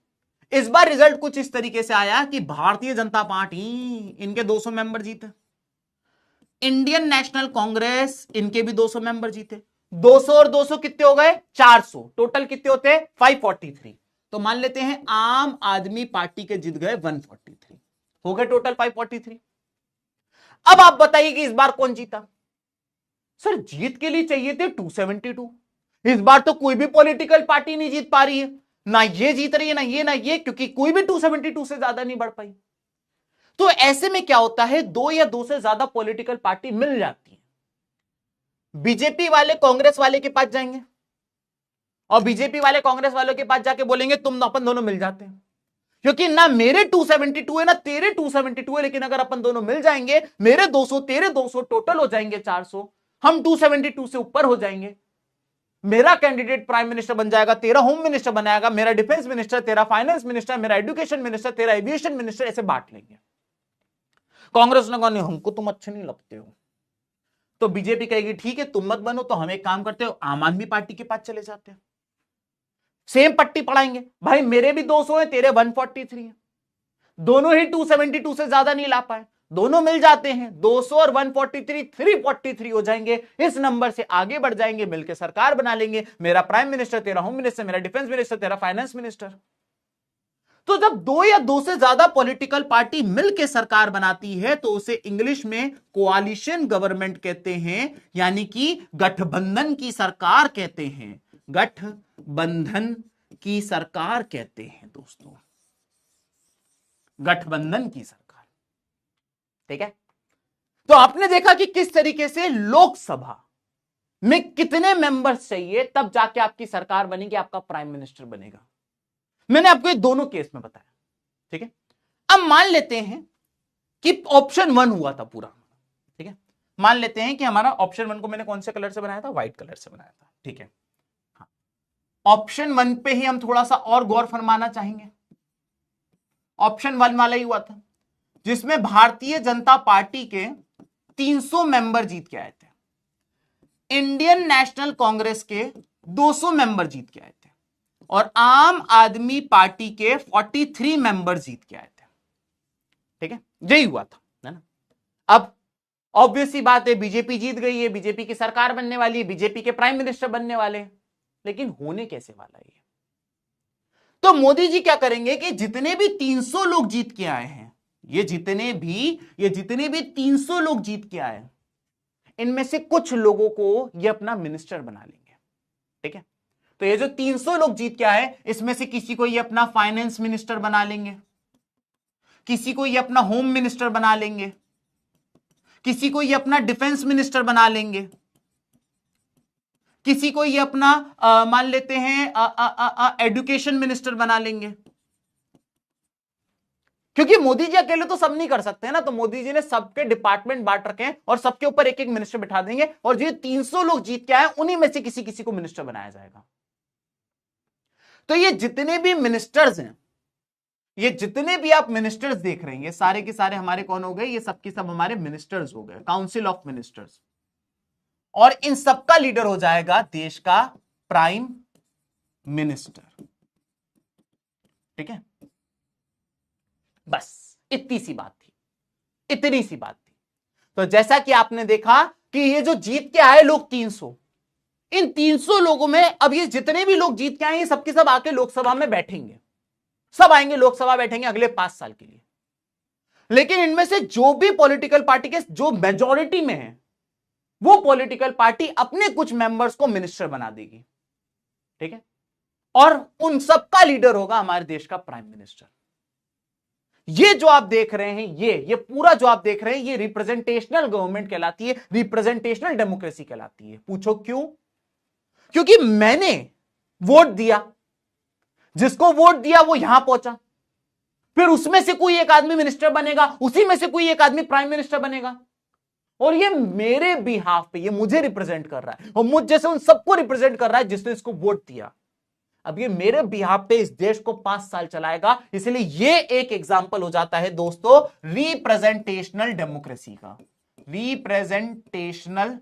इस बार रिजल्ट कुछ इस तरीके से आया कि भारतीय जनता पार्टी इनके 200 मेंबर जीते, इंडियन नेशनल कांग्रेस इनके भी 200 मेंबर जीते। 200 और 200 कितने हो गए 400, टोटल कितने होते हैं 543। तो मान लेते हैं आम आदमी पार्टी के जीत गए 143, हो गए टोटल 543। अब आप बताइए कि इस बार कौन जीता। सर जीत के लिए चाहिए थे 272, इस बार तो कोई भी पॉलिटिकल पार्टी नहीं जीत पा रही है, ना ये जीत रही है ना ये ना ये, क्योंकि कोई भी 272 से ज्यादा नहीं बढ़ पाई। तो ऐसे में क्या होता है, 2 या 2 से ज्यादा पॉलिटिकल पार्टी मिल जाती है, बीजेपी वाले कांग्रेस वाले के पास जाएंगे, और बीजेपी वाले कांग्रेस वालों के पास जाके बोलेंगे तुम अपन दोनों मिल जाते हैं, क्योंकि ना मेरे 272 है ना तेरे 272 है, लेकिन अगर अपन दोनों मिल जाएंगे, मेरे 200 तेरे 200 टोटल हो जाएंगे 400, हम 272 से ऊपर हो जाएंगे, मेरा कैंडिडेट प्राइम मिनिस्टर बन जाएगा, तेरा होम मिनिस्टर बनाएगा, मेरा डिफेंस मिनिस्टर, तेरा फाइनेंस मिनिस्टर, मेरा एजुकेशन मिनिस्टर, तेरा एविएशन मिनिस्टर, ऐसे बांट लेंगे। कांग्रेस ने कहा नहीं हमको तुम अच्छे नहीं लगते हो, तो बीजेपी कहेगी ठीक है तुम मत बनो, तो हम एक काम करते हो आम आदमी पार्टी के पास चले जाते हैं, सेम पट्टी पढ़ाएंगे, भाई मेरे भी 200 है तेरे 143 है, दोनों ही 272 से ज्यादा नहीं ला पाए, दोनों मिल जाते हैं 200 और 143 343 हो जाएंगे, इस नंबर से आगे बढ़ जाएंगे, मिलकर सरकार बना लेंगे, मेरा प्राइम मिनिस्टर, तेरा होम मिनिस्टर, मेरा डिफेंस मिनिस्टर, तेरा फाइनेंस मिनिस्टर। तो जब 2 या 2 से ज्यादा पॉलिटिकल पार्टी मिलकर सरकार बनाती है तो उसे इंग्लिश में कोalition गवर्नमेंट कहते हैं, यानी कि गठबंधन की सरकार कहते हैं, गठबंधन की सरकार कहते हैं दोस्तों, गठबंधन की सरकार। ठीक है। तो आपने देखा कि किस तरीके से लोकसभा में कितने मेंबर्स चाहिए तब जाके आपकी सरकार बनेगी, आपका प्राइम मिनिस्टर बनेगा। मैंने आपको ये दोनों केस में बताया। ठीक है। अब मान लेते हैं कि ऑप्शन 1 हुआ था पूरा। ठीक है। मान लेते हैं कि हमारा ऑप्शन 1 को मैंने कौन से कलर से बनाया था, व्हाइट कलर से बनाया था। ठीक है। हाँ। ऑप्शन 1 पे ही हम थोड़ा सा और गौर फरमाना चाहेंगे। ऑप्शन 1 वाला ही हुआ था जिसमें भारतीय जनता पार्टी के 300 मेंबर जीत के आए थे, इंडियन नेशनल कांग्रेस के 200 मेंबर जीत के आए थे, और आम आदमी पार्टी के 43 मेंबर जीत के आए थे। ठीक है, यही हुआ था, है ना। अब ऑब्वियस सी बात है बीजेपी जीत गई है, बीजेपी की सरकार बनने वाली है, बीजेपी के प्राइम मिनिस्टर बनने वाले हैं, लेकिन होने कैसे वाला है। तो मोदी जी क्या करेंगे कि जितने भी 300 लोग जीत के आए हैं, ये जितने भी 300 लोग जीत के आए, इनमें से कुछ लोगों को ये अपना मिनिस्टर बना लेंगे। ठीक है। तो ये जो 300 लोग जीत के आए, इसमें से किसी को ये अपना फाइनेंस मिनिस्टर बना लेंगे, किसी को ये अपना होम मिनिस्टर बना लेंगे, किसी को ये अपना डिफेंस मिनिस्टर बना लेंगे, किसी को ये अपना मान लेते हैं एजुकेशन मिनिस्टर बना लेंगे, क्योंकि मोदी जी अकेले तो सब नहीं कर सकते हैं ना, तो मोदी जी ने सबके डिपार्टमेंट बांट रखे हैं और सबके ऊपर एक एक मिनिस्टर बिठा देंगे, और जो 300 लोग जीत के आए उन्हीं में से किसी किसी को मिनिस्टर बनाया जाएगा। तो ये जितने भी मिनिस्टर्स हैं ये जितने भी आप मिनिस्टर्स देख रहे हैं ये सारे के सारे हमारे कौन हो गए, ये सबके सब हमारे मिनिस्टर्स हो गए, काउंसिल ऑफ मिनिस्टर्स। और इन सबका लीडर हो जाएगा देश का प्राइम मिनिस्टर। ठीक है, बस इतनी सी बात थी, इतनी सी बात थी। तो जैसा कि आपने देखा कि ये जो जीत के आए लोग 300, इन 300 लोगों में अब ये जितने भी लोग जीत के आए ये सबके सब आके लोकसभा में बैठेंगे, सब आएंगे लोकसभा बैठेंगे अगले 5 साल के लिए। लेकिन इनमें से जो भी पॉलिटिकल पार्टी के जो मेजॉरिटी में है वो पॉलिटिकल पार्टी अपने कुछ मेंबर्स को मिनिस्टर बना देगी। ठीक है, और उन सबका लीडर होगा हमारे देश का प्राइम मिनिस्टर। ये जो आप देख रहे हैं ये पूरा जो आप देख रहे हैं ये रिप्रेजेंटेशनल गवर्नमेंट कहलाती है, रिप्रेजेंटेशनल डेमोक्रेसी कहलाती है। पूछो क्यों? क्योंकि मैंने वोट दिया, जिसको वोट दिया वो यहां पहुंचा, फिर उसमें से कोई एक आदमी मिनिस्टर बनेगा, उसी में से कोई एक आदमी प्राइम मिनिस्टर बनेगा, और ये मेरे बिहाफ पे, ये मुझे रिप्रेजेंट कर रहा है और मुझ जैसे उन सबको रिप्रेजेंट कर रहा है जिसने इसको वोट दिया। अब ये मेरे बिहाफ पे इस देश को 5 साल चलाएगा, इसलिए ये एक एग्जाम्पल हो जाता है दोस्तों रिप्रेजेंटेशनल डेमोक्रेसी का। रिप्रेजेंटेशनल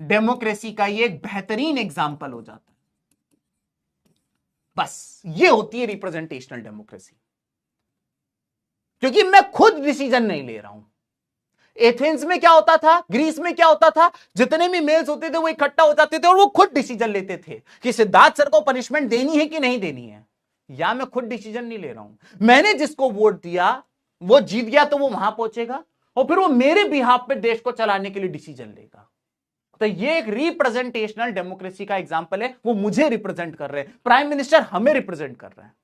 डेमोक्रेसी का ये एक बेहतरीन एग्जाम्पल हो जाता है। बस ये होती है रिप्रेजेंटेशनल डेमोक्रेसी, क्योंकि मैं खुद डिसीजन नहीं ले रहा हूं। एथेंस में क्या होता था, ग्रीस में क्या होता था, जितने भी मेल्स होते थे वो इकट्ठा हो जाते थे और वो खुद डिसीजन लेते थे कि सिद्धार्थ सर को पनिशमेंट देनी है कि नहीं देनी है। या मैं खुद डिसीजन नहीं ले रहा हूं, मैंने जिसको वोट दिया वो जीत गया तो वो वहां पहुंचेगा और फिर वो मेरे बिहाफ पे देश को चलाने के लिए डिसीजन लेगा। तो ये एक रिप्रेजेंटेशनल डेमोक्रेसी का एग्जाम्पल है, वो मुझे रिप्रेजेंट कर रहे हैं, प्राइम मिनिस्टर हमें रिप्रेजेंट कर रहे हैं।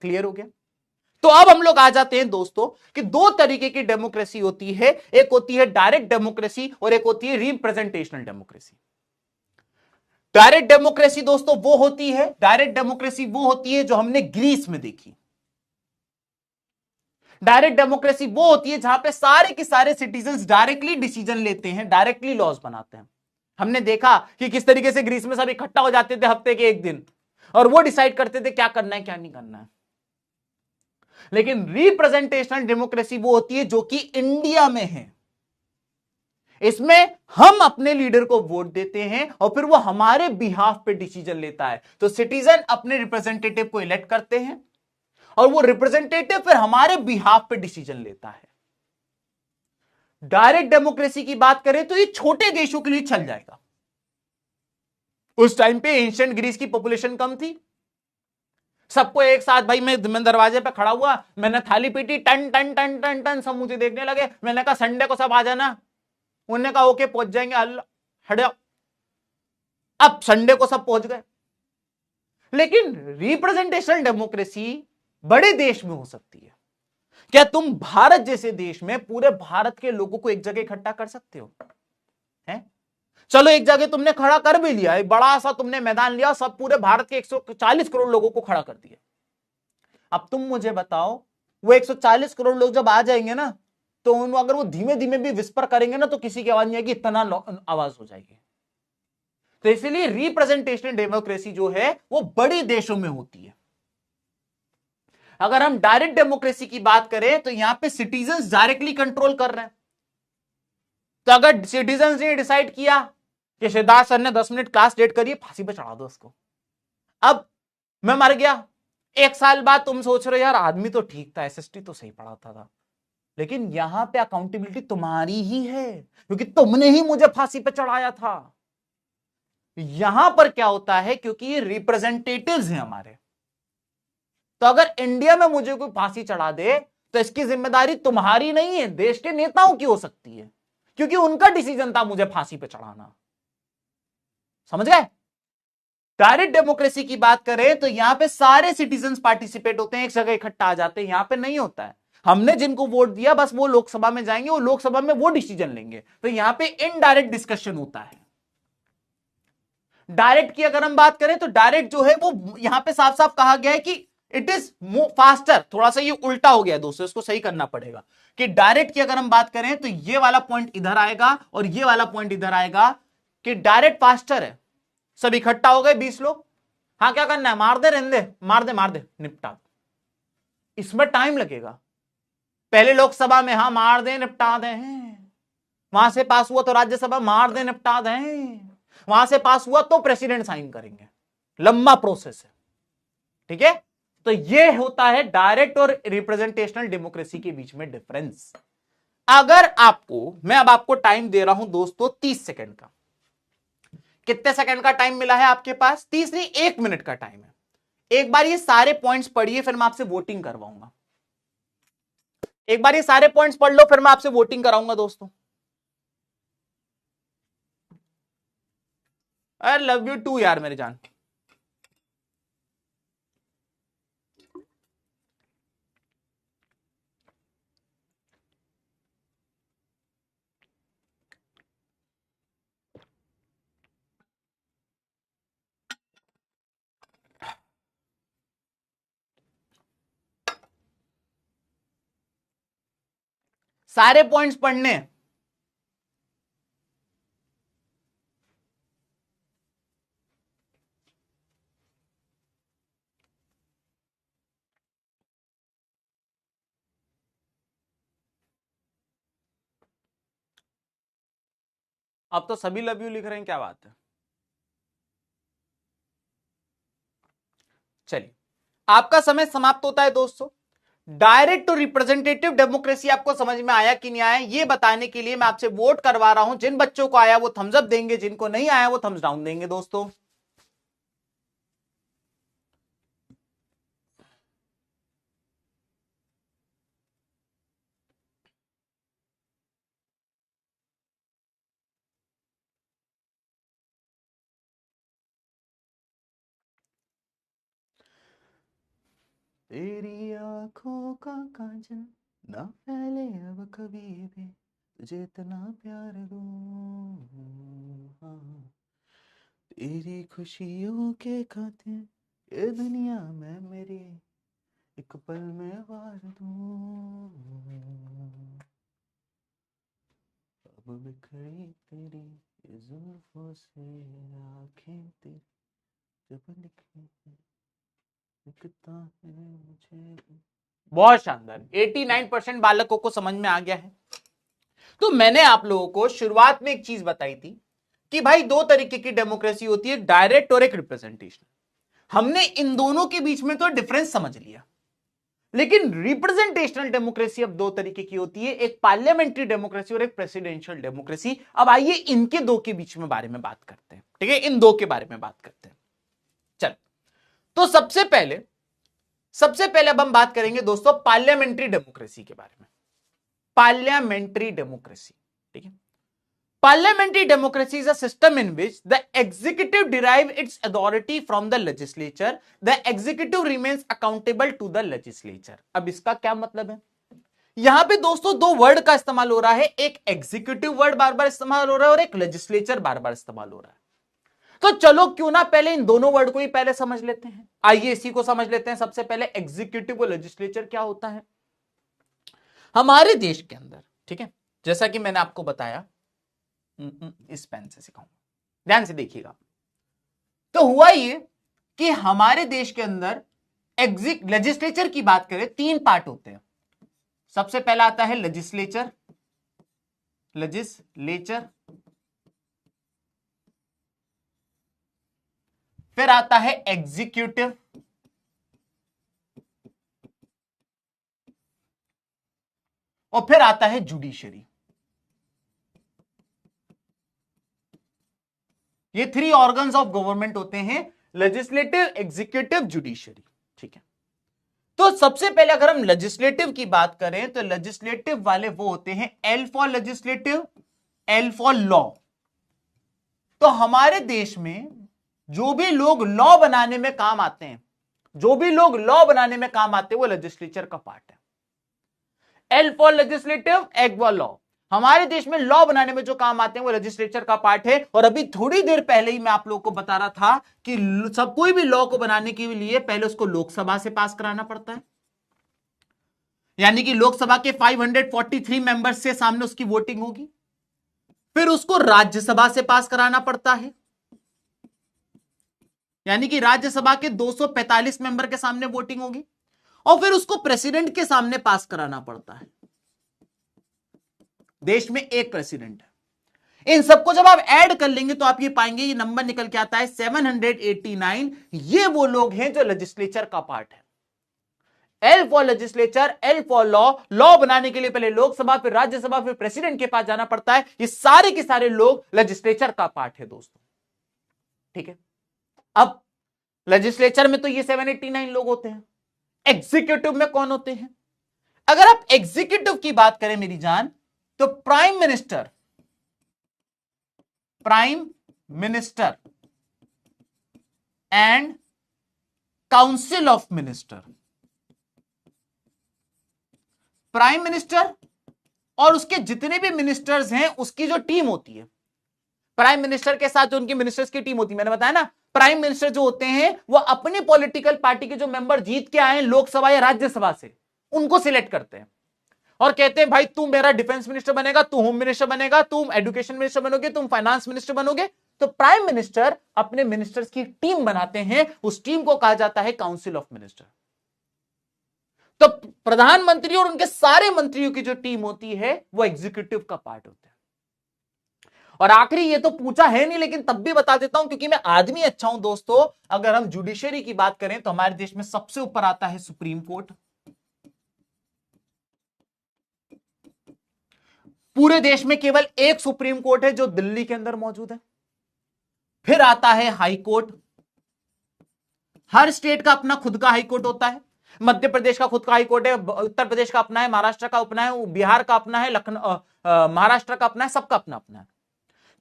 क्लियर हो गया? तो अब हम लोग आ जाते हैं दोस्तों कि दो तरीके की डेमोक्रेसी होती है, एक होती है डायरेक्ट डेमोक्रेसी और एक होती है रिप्रेजेंटेशनल डेमोक्रेसी। डायरेक्ट डेमोक्रेसी दोस्तों वो होती है, डायरेक्ट डेमोक्रेसी वो होती है जो हमने ग्रीस में देखी। डायरेक्ट डेमोक्रेसी वो होती है जहां पे सारे के सारे सिटीजन्स डायरेक्टली डिसीजन लेते हैं, डायरेक्टली लॉज बनाते हैं। हमने देखा कि किस तरीके से ग्रीस में सब इकट्ठा हो जाते थे हफ्ते के एक दिन और वो डिसाइड करते थे क्या करना है क्या नहीं करना है। लेकिन रिप्रेजेंटेशनल डेमोक्रेसी वो होती है जो कि इंडिया में है। इसमें हम अपने लीडर को वोट देते हैं और फिर वो हमारे बिहाफ पे डिसीजन लेता है। तो सिटीजन अपने रिप्रेजेंटेटिव को इलेक्ट करते हैं और वो रिप्रेजेंटेटिव फिर हमारे बिहाफ पे डिसीजन लेता है। डायरेक्ट डेमोक्रेसी की बात करें तो ये छोटे देशों के लिए चल जाएगा। उस टाइम पे एंशिएंट ग्रीस की पॉपुलेशन कम थी, सबको एक साथ, भाई मैं दरवाजे पे खड़ा हुआ, मैंने थाली पीटी, टन टन टन टन टन, सब मुझे देखने लगे। मैंने कहा संडे को सब आ जाना, उन्होंने कहा ओके पहुंच जाएंगे, अल्लाह हट जाओ। अब संडे को सब पहुंच गए। लेकिन रिप्रेजेंटेशनल डेमोक्रेसी बड़े देश में हो सकती है। क्या तुम भारत जैसे देश में पूरे भारत के लोगों को एक जगह इकट्ठा कर सकते हो? हैं? चलो एक जगह तुमने खड़ा कर भी लिया, एक बड़ा सा तुमने मैदान लिया, सब पूरे भारत के 140 करोड़ लोगों को खड़ा कर दिया। अब तुम मुझे बताओ वो 140 करोड़ लोग जब आ जाएंगे ना, तो अगर वो धीमे धीमे भी विस्पर करेंगे ना तो किसी की आवाज नहीं आएगी, इतना आवाज हो जाएगी। तो इसलिए रिप्रेजेंटेशनल डेमोक्रेसी जो है वो बड़े देशों में होती है। अगर हम डायरेक्ट डेमोक्रेसी की बात करें तो यहां पे सिटीजन्स डायरेक्टली कंट्रोल कर रहे हैं। तो अगर सिटीजन्स ने डिसाइड किया कि सिद्धार्थ सर ने 10 मिनट क्लास लेट करिए, फांसी पे चढ़ा दो उसको। अब मैं मर गया, 1 साल बाद तुम सोच रहे हो यार आदमी तो ठीक था, एसएसटी तो सही पढ़ाता था, लेकिन यहां पे अकाउंटेबिलिटी तुम्हारी ही है क्योंकि तुमने ही मुझे फांसी पे चढ़ाया था। यहां पर क्या होता है, क्योंकि ये रिप्रेजेंटेटिव्स हैं हमारे, तो अगर इंडिया में मुझे कोई फांसी चढ़ा दे तो इसकी जिम्मेदारी तुम्हारी नहीं है, देश के नेताओं की हो सकती है, क्योंकि उनका डिसीजन था मुझे फांसी पे चढ़ाना। समझ गए? डायरेक्ट डेमोक्रेसी की बात करें तो यहां पे सारे सिटीजन्स पार्टिसिपेट होते हैं, एक जगह इकट्ठा आ जाते हैं। यहां पे नहीं होता है, हमने जिनको वोट दिया बस वो लोकसभा में जाएंगे, वो लोकसभा में वो डिसीजन लेंगे। तो यहां पे इनडायरेक्ट डिस्कशन होता है। डायरेक्ट की अगर हम बात करें तो डायरेक्ट जो है वो यहां पे साफ साफ कहा गया है कि इट इज फास्टर। थोड़ा सा ये उल्टा हो गया दोस्तों, इसको सही करना पड़ेगा कि डायरेक्ट की अगर हम बात करें तो ये वाला पॉइंट इधर आएगा और ये वाला पॉइंट इधर आएगा कि डायरेक्ट फास्टर है। सब इकट्ठा हो गए 20 लोग, हाँ क्या करना है, मार दे, रहने दे, मार दे, निपटा दो। इसमें टाइम लगेगा। पहले लोकसभा में हाँ मार दे निपटा दे, वहां से पास हुआ तो राज्यसभा मार दे निपटा दे, वहां से पास हुआ तो प्रेसिडेंट साइन करेंगे, लंबा प्रोसेस है। ठीक है, तो ये होता है डायरेक्ट और रिप्रेजेंटेशनल डेमोक्रेसी के बीच में डिफरेंस। अगर आपको, मैं अब आपको टाइम दे रहा हूं दोस्तों 30 सेकंड का। कितने सेकंड का टाइम मिला है आपके पास? 30 नहीं, 1 मिनट का टाइम है। एक बार ये सारे पॉइंट्स पढ़िए, फिर मैं आपसे वोटिंग करवाऊंगा। एक बार ये सारे पॉइंट्स पढ़ लो, फिर मैं आपसे वोटिंग कराऊंगा दोस्तों। आई लव यू टू यार मेरे जान। सारे पॉइंट्स पढ़ने। अब तो सभी लव यू लिख रहे हैं, क्या बात है। चलिए, आपका समय समाप्त होता है दोस्तों। डायरेक्ट टू रिप्रेजेंटेटिव डेमोक्रेसी आपको समझ में आया कि नहीं आया, ये बताने के लिए मैं आपसे वोट करवा रहा हूं। जिन बच्चों को आया वो थम्स अप देंगे, जिनको नहीं आया वो थम्स डाउन देंगे दोस्तों। तेरी आंखों का काजल ना फैले अब कभी भी, तुझे इतना प्यार दूं, हाँ। तेरी खुशियों के खातिर ये दुनिया में मेरी एक पल में वार दूं, अब बिखरी तेरी ये जुल्फों से आंखें तेरी, जब लिखता है मुझे। बहुत शानदार, 89% बालकों को समझ में आ गया है। तो मैंने आप लोगों को शुरुआत में एक चीज बताई थी कि भाई दो तरीके की डेमोक्रेसी होती है, डायरेक्ट और एक रिप्रेजेंटेशन। हमने इन दोनों के बीच में तो डिफरेंस समझ लिया, लेकिन रिप्रेजेंटेशनल डेमोक्रेसी अब दो तरीके की होती है, एक पार्लियामेंट्री डेमोक्रेसी और एक प्रेसिडेंशियल डेमोक्रेसी। अब आइए इनके दो के बीच में बारे में बात करते हैं। ठीक है, इन दो के बारे में बात करते हैं। चल, तो सबसे पहले अब हम बात करेंगे दोस्तों पार्लियामेंट्री डेमोक्रेसी के बारे में। पार्लियामेंट्री डेमोक्रेसी, ठीक है। Parliamentary democracy is a system in which the executive derive its authority from the legislature. The executive remains accountable to the legislature. अब इसका क्या मतलब है? यहां पे दोस्तों दो वर्ड का इस्तेमाल हो रहा है, एक एग्जीक्यूटिव वर्ड बार बार इस्तेमाल हो रहा है और एक लेजिस्लेचर बार बार इस्तेमाल हो रहा है। तो चलो क्यों ना पहले इन दोनों वर्ड को ही पहले समझ लेते हैं। आइए इसी को समझ लेते हैं। सबसे पहले एग्जीक्यूटिव और लेजिस्लेचर क्या होता है हमारे देश के अंदर। ठीक है, जैसा कि मैंने आपको बताया, इस पेन से सिखाऊंगा, ध्यान से देखिएगा। तो हुआ ये कि हमारे देश के अंदर लेजिस्लेचर की बात करें, तीन पार्ट होते हैं। सबसे पहला आता है लेजिस्लेचर, फिर आता है एग्जीक्यूटिव, और फिर आता है जुडिशरी। ये थ्री ऑर्गन्स ऑफ गवर्नमेंट होते हैं, लेजिस्लेटिव, एग्जीक्यूटिव, जुडिशरी। ठीक है, तो सबसे पहले अगर हम लेजिस्लेटिव की बात करें तो लेजिस्लेटिव वाले वो होते हैं L for legislative, L for law. तो हमारे देश में जो भी लोग लॉ बनाने में काम आते हैं, वो लेजिस्लेचर का पार्ट है। L for legislative, egg for law. हमारे देश में लॉ बनाने में जो काम आते हैं वो लेजिस्लेचर का पार्ट है। और अभी थोड़ी देर पहले ही मैं आप लोगों को बता रहा था कि सब कोई भी लॉ को बनाने के लिए पहले उसको लोकसभा से पास कराना पड़ता है, यानी कि लोकसभा के 543 मेंबर्स से सामने उसकी वोटिंग होगी। फिर उसको राज्यसभा से पास कराना पड़ता है, यानी कि राज्यसभा के 245 मेंबर के सामने वोटिंग होगी और फिर उसको प्रेसिडेंट के सामने पास कराना पड़ता है। देश में एक प्रेसिडेंट है। इन सबको जब आप ऐड कर लेंगे तो आप ये पाएंगे, ये नंबर निकल के आता है 789। ये वो लोग हैं जो लेजिस्लेचर का पार्ट है। L for legislature, L for law. Law बनाने के लिए पहले लोकसभा, फिर राज्यसभा, फिर प्रेसिडेंट के पास जाना पड़ता है। ये सारे के सारे लोग लेजिस्लेचर का पार्ट है दोस्तों, ठीक है। अब लेजिस्लेचर में तो ये 789 लोग होते हैं। एग्जीक्यूटिव में कौन होते हैं? अगर आप एग्जीक्यूटिव की बात करें मेरी जान, तो prime minister and council of minister. Prime minister और उसके जितने भी मिनिस्टर्स हैं उसकी जो टीम होती है, प्राइम मिनिस्टर के साथ जो उनकी मिनिस्टर्स की टीम होती है, मैंने बताया ना, प्राइम मिनिस्टर जो होते हैं वो अपनी पॉलिटिकल पार्टी के जो मेंबर जीत के आए हैं लोकसभा या राज्यसभा से, उनको सिलेक्ट करते हैं और कहते हैं भाई तुम मेरा डिफेंस मिनिस्टर बनेगा, तू होम मिनिस्टर बनेगा, तुम एजुकेशन मिनिस्टर बनोगे, तुम फाइनेंस मिनिस्टर बनोगे। तो प्राइम मिनिस्टर अपने मिनिस्टर्स की टीम बनाते हैं, उस टीम को कहा जाता है काउंसिल ऑफ मिनिस्टर। तो प्रधानमंत्री और उनके सारे मंत्रियों की जो टीम होती है वो एग्जीक्यूटिव का पार्ट होता है। और आखिरी, ये तो पूछा है नहीं लेकिन तब भी बता देता हूं क्योंकि मैं आदमी अच्छा हूं दोस्तों। अगर हम जुडिशरी की बात करें तो हमारे देश में सबसे ऊपर आता है सुप्रीम कोर्ट। पूरे देश में केवल एक सुप्रीम कोर्ट है जो दिल्ली के अंदर मौजूद है। फिर आता है हाई कोर्ट। हर स्टेट का अपना खुद का हाई कोर्ट होता है। मध्य प्रदेश का खुद का हाई कोर्ट है, उत्तर प्रदेश का अपना है, महाराष्ट्र का अपना है, बिहार का अपना है, लखनऊ महाराष्ट्र का अपना है, सबका अपना अपना है।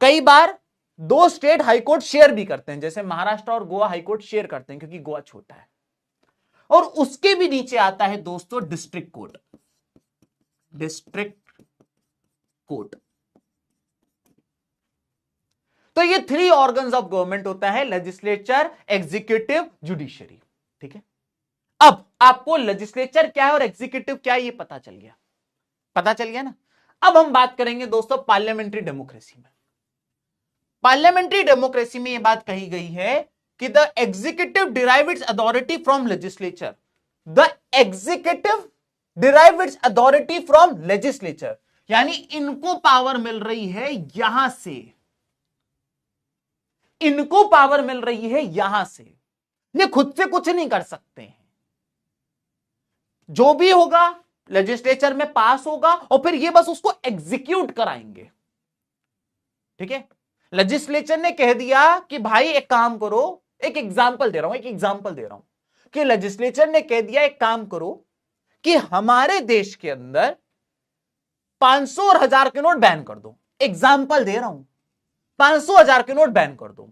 कई बार दो स्टेट हाई कोर्ट शेयर भी करते हैं, जैसे महाराष्ट्र और गोवा हाई कोर्ट शेयर करते हैं क्योंकि गोवा छोटा है। और उसके भी नीचे आता है दोस्तों डिस्ट्रिक्ट कोर्ट। District court. तो ये 3 ऑर्गन्स ऑफ गवर्नमेंट होता है, लेजिस्लेचर, एग्जीक्यूटिव, जुडिशरी, ठीक है। अब आपको लेजिस्लेचर क्या है और एग्जीक्यूटिव क्या है ये पता चल गया, पता चल गया ना। अब हम बात करेंगे दोस्तों पार्लियामेंट्री डेमोक्रेसी में। पार्लियामेंट्री डेमोक्रेसी में यह बात कही गई है कि the executive derive it's authority from legislature. The executive derive it's authority from legislature, यानी इनको पावर मिल रही है यहां से, इनको पावर मिल रही है यहां से। ये खुद से कुछ नहीं कर सकते हैं। जो भी होगा लेजिस्लेचर में पास होगा और फिर ये बस उसको एग्जीक्यूट कराएंगे, ठीक है। लेजिस्लेचर ने कह दिया कि भाई एक काम करो, एक एग्जांपल दे रहा हूं कि लेजिस्लेचर ने कह दिया एक काम करो कि हमारे देश के अंदर 500 और 1000 के नोट बैन कर दो। एग्जांपल दे रहा हूं, 500 1000 के नोट बैन कर दो।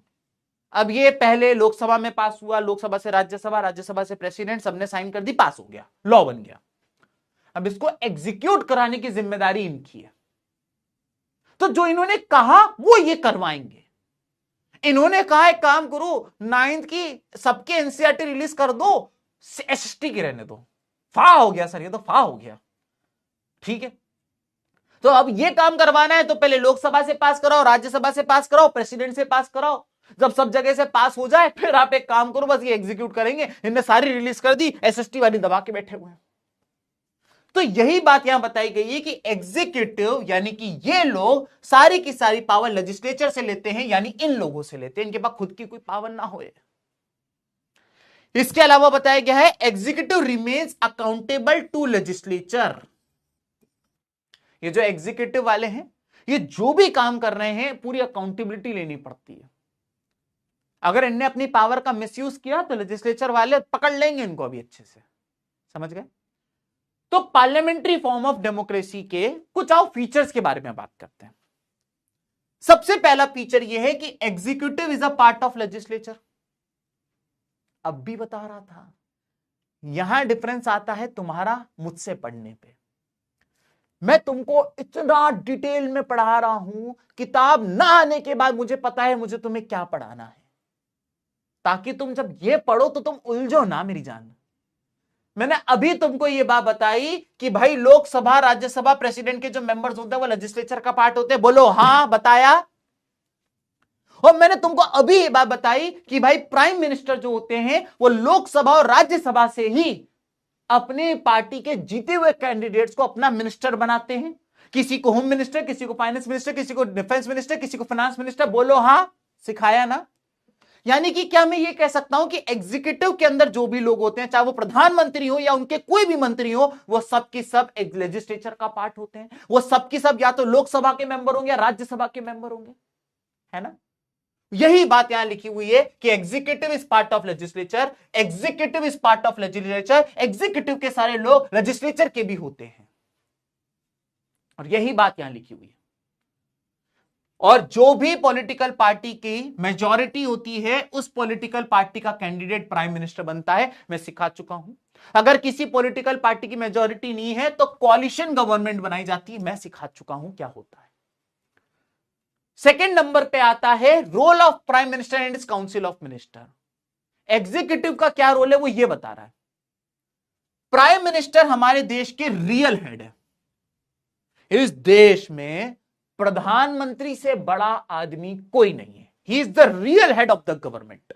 अब ये पहले लोकसभा में पास हुआ, लोकसभा से राज्यसभा, राज्यसभा से प्रेसिडेंट, सबने साइन कर दी, पास हो गया, लॉ बन गया। अब इसको एग्जीक्यूट कराने की जिम्मेदारी इनकी है। तो जो इन्होंने कहा वो ये करवाएंगे। इन्होंने कहा एक काम करो, 9th की सबके एनसीईआरटी रिलीज कर दो, एसएसटी की रहने दो। फा हो गया सर, ये तो फा हो गया, ठीक है। तो अब ये काम करवाना है तो पहले लोकसभा से पास कराओ, राज्यसभा से पास कराओ, प्रेसिडेंट से पास कराओ। जब सब जगह से पास हो जाए फिर आप एक काम करो, बस ये एग्जीक्यूट करेंगे। इनने सारी रिलीज कर दी, एसएसटी वाली दबा के बैठे हुए हैं। तो यही बात यहां बताई गई है कि एग्जीक्यूटिव यानी कि ये लोग सारी की सारी पावर लेजिस्लेचर से लेते हैं, यानी इन लोगों से लेते हैं, इनके पास खुद की कोई पावर ना होए। इसके अलावा बताया गया है executive remains accountable to legislature. ये जो एग्जीक्यूटिव वाले हैं, ये जो भी काम कर रहे हैं पूरी अकाउंटेबिलिटी लेनी पड़ती है। अगर इनने अपनी पावर का मिसयूज किया तो लेजिस्लेचर वाले पकड़ लेंगे इनको अभी अच्छे से, समझ गए। तो पार्लियामेंट्री फॉर्म ऑफ डेमोक्रेसी के कुछ और फीचर्स के बारे में बात करते हैं। सबसे पहला फीचर यह है कि executive is a part of legislature. अब भी बता रहा था, यहां डिफरेंस आता है तुम्हारा मुझसे पढ़ने पे। मैं तुमको इतना डिटेल में पढ़ा रहा हूं, किताब ना आने के बाद मुझे पता है मुझे तुम्हें क्या पढ़ाना है, ताकि तुम जब ये पढ़ो तो तुम उलझो ना मेरी जान। मैंने अभी तुमको ये बात बताई कि भाई लोकसभा, राज्यसभा, प्रेसिडेंट के जो मेंबर्स होते हैं वो लेजिस्लेचर का पार्ट होते हैं। बोलो हाँ, बताया। और मैंने तुमको अभी ये बात बताई कि भाई प्राइम मिनिस्टर जो होते हैं वो लोकसभा और राज्यसभा से ही अपने पार्टी के जीते हुए कैंडिडेट्स को अपना मिनिस्टर बनाते हैं। किसी को होम मिनिस्टर, किसी को फाइनेंस मिनिस्टर, किसी को डिफेंस मिनिस्टर, किसी को फाइनेंस मिनिस्टर। बोलो हां, सिखाया ना। यानी कि क्या मैं ये कह सकता हूं कि एग्जीक्यूटिव के अंदर जो भी लोग होते हैं, चाहे वो प्रधानमंत्री हो या उनके कोई भी मंत्री हो, वो सब की सब एक लेजिस्लेचर का पार्ट होते हैं। वो सब की सब या तो लोकसभा के मेंबर होंगे या राज्यसभा के मेंबर होंगे, है ना। यही बात यहां लिखी हुई है कि executive is part of legislature, executive is part of legislature. Executive के सारे लोग लेजिस्लेचर के भी होते हैं, और यही बात यहां लिखी हुई है। और जो भी पॉलिटिकल पार्टी की मेजॉरिटी होती है, उस पॉलिटिकल पार्टी का कैंडिडेट प्राइम मिनिस्टर बनता है। मैं सिखा चुका हूं। अगर किसी पॉलिटिकल पार्टी की मेजॉरिटी नहीं है तो कॉलिशन गवर्नमेंट बनाई जाती है। मैं सिखा चुका हूं क्या होता है। सेकेंड नंबर पे आता है role of prime minister and council of minister. Executive का क्या रोल है वो ये बता रहा है। प्राइम मिनिस्टर हमारे देश के रियल हेड है। इस देश में प्रधानमंत्री से बड़ा आदमी कोई नहीं है। He is the real head of the government.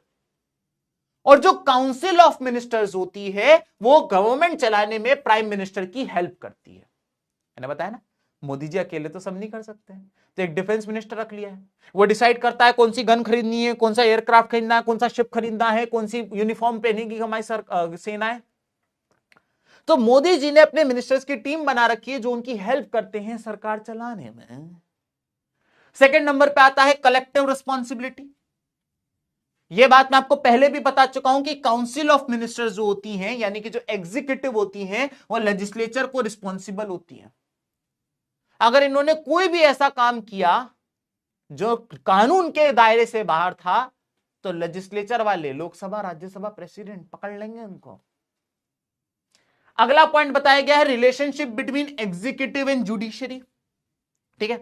और जो काउंसिल ऑफ मिनिस्टर्स होती है वो गवर्नमेंट चलाने में प्राइम मिनिस्टर की हेल्प करती है। मैंने बताया ना, मोदी जी अकेले तो सब नहीं कर सकते हैं, तो एक डिफेंस मिनिस्टर रख लिया है। वो डिसाइड करता है कौन सी गन खरीदनी है, कौन सा एयरक्राफ्ट खरीदना है, कौन सा शिप खरीदना है, कौन सी यूनिफॉर्म पहनेगी हमारी सेना है। तो मोदी जी ने अपने मिनिस्टर्स की टीम बना रखी है जो उनकी हेल्प करते हैं सरकार चलाने में। सेकंड नंबर पे आता है कलेक्टिव रिस्पॉन्सिबिलिटी। यह बात मैं आपको पहले भी बता चुका हूं कि काउंसिल ऑफ मिनिस्टर्स जो होती हैं, यानी कि जो एग्जीक्यूटिव होती हैं, वो लेजिस्लेचर को रिस्पॉन्सिबल होती है। अगर इन्होंने कोई भी ऐसा काम किया जो कानून के दायरे से बाहर था, तो लेजिस्लेचर वाले, लोकसभा, राज्यसभा, प्रेसिडेंट पकड़ लेंगे उनको। अगला पॉइंट बताया गया है relationship between executive and judiciary. ठीक है,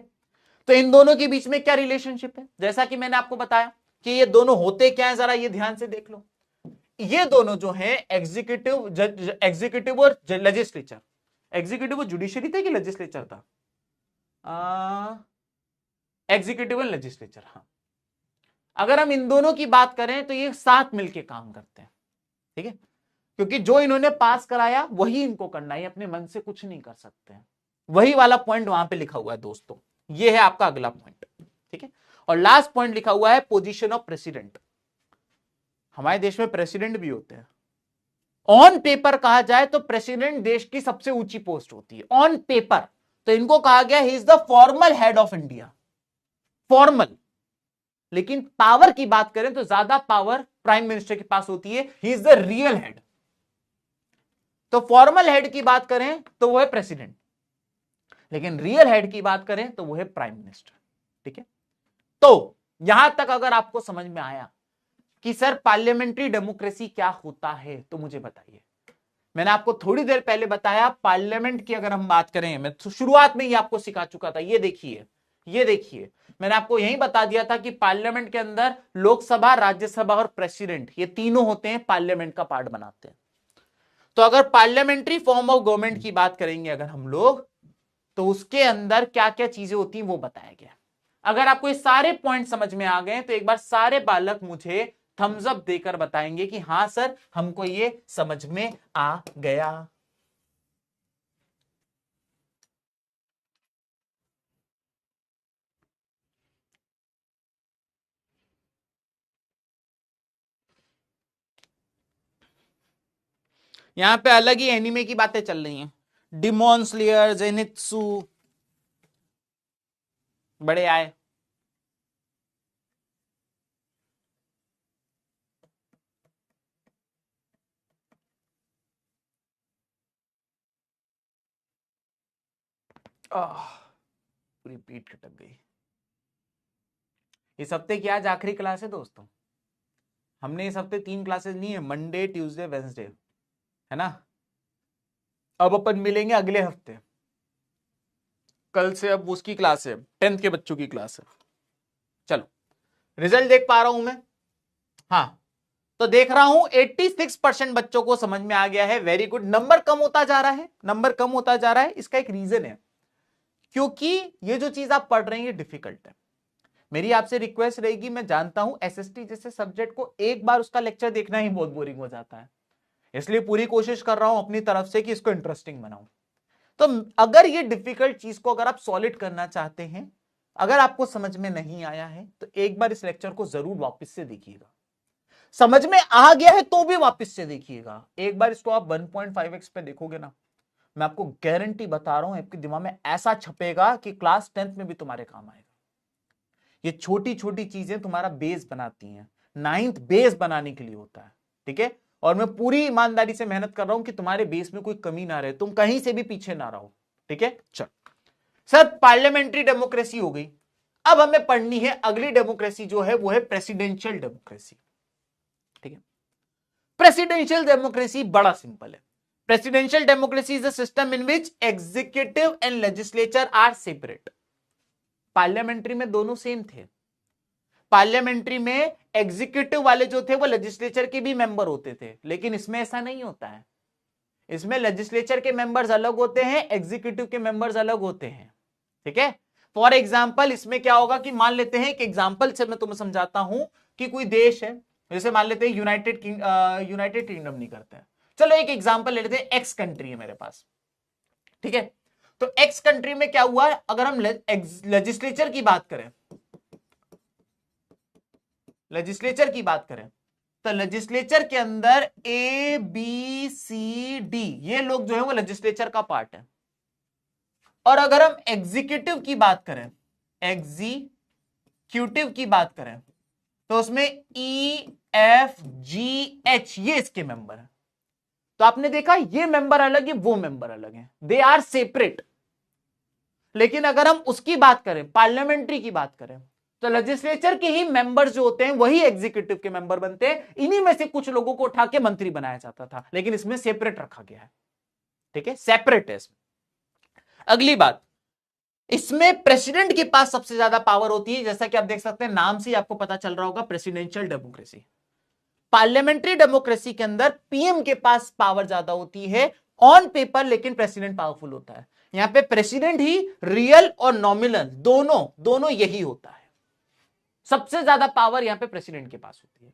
तो इन दोनों के बीच में क्या रिलेशनशिप है, जैसा कि मैंने आपको बताया कि ये दोनों होते क्या है, जरा ये ध्यान से देख लो। ये दोनों जो है एग्जीक्यूटिव और लेजिस्लेचर। एग्जीक्यूटिव और जुडिशरी थे कि लेजिस्लेचर था? Executive and legislature. हाँ, अगर हम इन दोनों की बात करें तो ये साथ मिलके काम करते हैं। ठीक है, क्योंकि जो इन्होंने पास कराया वही इनको करना है, अपने मन से कुछ नहीं कर सकते हैं। वही वाला पॉइंट वहां पे लिखा हुआ है दोस्तों। ये है आपका अगला पॉइंट। ठीक है, और लास्ट पॉइंट लिखा हुआ है पोजीशन ऑफ प्रेसिडेंट। हमारे देश में प्रेसिडेंट भी होते हैं। ऑन पेपर कहा जाए तो प्रेसिडेंट देश की सबसे ऊंची पोस्ट होती है ऑन पेपर। तो इनको कहा गया he is the formal head of India, formal. लेकिन पावर की बात करें तो ज्यादा पावर प्राइम मिनिस्टर के पास होती है। He is the real head. तो फॉर्मल हेड की बात करें तो वो है प्रेसिडेंट, लेकिन रियल हेड की बात करें तो वो है प्राइम मिनिस्टर। ठीक है, तो यहां तक अगर आपको समझ में आया कि सर पार्लियामेंट्री डेमोक्रेसी क्या होता है, तो मुझे बताइए। मैंने आपको थोड़ी देर पहले बताया पार्लियामेंट की अगर हम बात करें, मैं तो शुरुआत में ही आपको सिखा चुका था। ये देखिए, ये देखिए, मैंने आपको यही बता दिया था कि पार्लियामेंट के अंदर लोकसभा, राज्यसभा और प्रेसिडेंट, ये तीनों होते हैं, पार्लियामेंट का पार्ट बनाते हैं। तो अगर पार्लियामेंट्री फॉर्म ऑफ गवर्नमेंट की बात करेंगे अगर हम लोग, तो उसके अंदर क्या क्या चीजें होती हैं वो बताया गया। अगर आपको ये सारे पॉइंट समझ में आ गए तो एक बार सारे बालक मुझे थम्स अप देकर बताएंगे कि हां सर हमको ये समझ में आ गया। यहां पे अलग ही एनिमे की बातें चल रही हैं। डिमॉन स्लेयर, जेनित्सु बड़े आए। पूरी पीठ खटक गई। इस हफ्ते की आज आखिरी क्लास है दोस्तों। हमने इस हफ्ते 3 क्लासेस ली है, मंडे, ट्यूसडे, वेंसडे, है ना। अब अपन मिलेंगे अगले हफ्ते। कल से अब उसकी क्लास है, 10th के बच्चों की क्लास है। चलो, रिजल्ट देख पा रहा हूं मैं? हाँ, तो देख रहा हूं 86% बच्चों को समझ में आ गया है। Very good. नंबर कम होता जा रहा है, नंबर कम होता जा रहा है। इसका एक रीजन है, क्योंकि ये जो चीज आप पढ़ रहे हैं ये डिफिकल्ट है। मेरी आपसे रिक्वेस्ट रहेगी, मैं जानता हूं एसएसटी जैसे सब्जेक्ट को एक बार उसका लेक्चर देखना ही बहुत बोरिंग हो जाता है, इसलिए पूरी कोशिश कर रहा हूं अपनी तरफ से कि इसको इंटरेस्टिंग बनाऊं। तो अगर ये डिफिकल्ट चीज को अगर आप सॉलिड करना चाहते हैं, अगर आपको समझ में नहीं आया है तो एक बार इस लेक्चर को जरूर वापस से देखिएगा। समझ में आ गया है तो भी वापस से देखिएगा। एक बार इसको आप 1.5x पे देखोगे ना, मैं आपको गारंटी बता रहा हूं आपके दिमाग में ऐसा छपेगा कि क्लास 10th में भी तुम्हारे काम आएगा। ये छोटी छोटी चीजें तुम्हारा बेस बनाती हैं, 9th बेस बनाने के लिए होता है, ठीक है। और मैं पूरी ईमानदारी से मेहनत कर रहा हूं कि तुम्हारे बेस में कोई कमी ना रहे, तुम कहीं से भी पीछे ना रहो, ठीक है। चल सर, पार्लियामेंट्री डेमोक्रेसी हो गई। अब हमें पढ़नी है अगली डेमोक्रेसी जो है वो है प्रेसिडेंशियल डेमोक्रेसी, ठीक है। प्रेसिडेंशियल डेमोक्रेसी बड़ा सिंपल है। Presidential democracy is a system in which executive and legislature are separate. Parliamentary में दोनों सेम थे। पार्लियामेंट्री में एग्जीक्यूटिव वाले जो थे वो लेजिस्लेचर के भी मेंबर होते थे, लेकिन इसमें ऐसा नहीं होता है। इसमें लेजिस्लेचर के मेंबर्स अलग होते हैं, एग्जीक्यूटिव के मेंबर्स अलग होते हैं, ठीक है। फॉर एग्जाम्पल इसमें क्या होगा कि मान लेते हैं, एक एग्जाम्पल से मैं तुम्हें समझाता हूं कि कोई देश है, जैसे मान लेते हैं यूनाइटेड किंगडम नहीं करते हैं, चलो एक एग्जाम्पल ले लेते हैं, एक्स कंट्री है मेरे पास, ठीक है। तो एक्स कंट्री में क्या हुआ, अगर हम लेजिस्लेचर की बात करें, लेजिस्लेचर की बात करें तो लेजिस्लेचर के अंदर ए बी सी डी ये लोग जो है वो लेजिस्लेचर का पार्ट है। और अगर हम एग्जीक्यूटिव की बात करें, एग्जीक्यूटिव की बात करें तो उसमें ई एफ जी एच ये इसके मेंबर है। तो आपने देखा ये मेंबर अलग है, वो मेंबर अलग है, दे आर सेपरेट। लेकिन अगर हम उसकी बात करें, पार्लियामेंट्री की बात करें, तो लेजिस्लेचर के ही मेंबर्स जो होते हैं वही एग्जीक्यूटिव के मेंबर बनते हैं। इन्हीं में से कुछ लोगों को उठा के मंत्री बनाया जाता था, लेकिन इसमें सेपरेट रखा गया है, ठीक है, सेपरेट है इसमें। अगली बात, इसमें प्रेसिडेंट के पास सबसे ज्यादा पावर होती है, जैसा कि आप देख सकते हैं नाम से आपको पता चल रहा होगा, प्रेसिडेंशियल डेमोक्रेसी। पार्लियामेंट्री डेमोक्रेसी के अंदर पीएम के पास पावर ज्यादा होती है ऑन पेपर, लेकिन प्रेसिडेंट पावरफुल होता है। यहां पे प्रेसिडेंट ही रियल और नॉमिनल दोनों यही होता है। सबसे ज्यादा पावर यहां पे प्रेसिडेंट के पास होती है।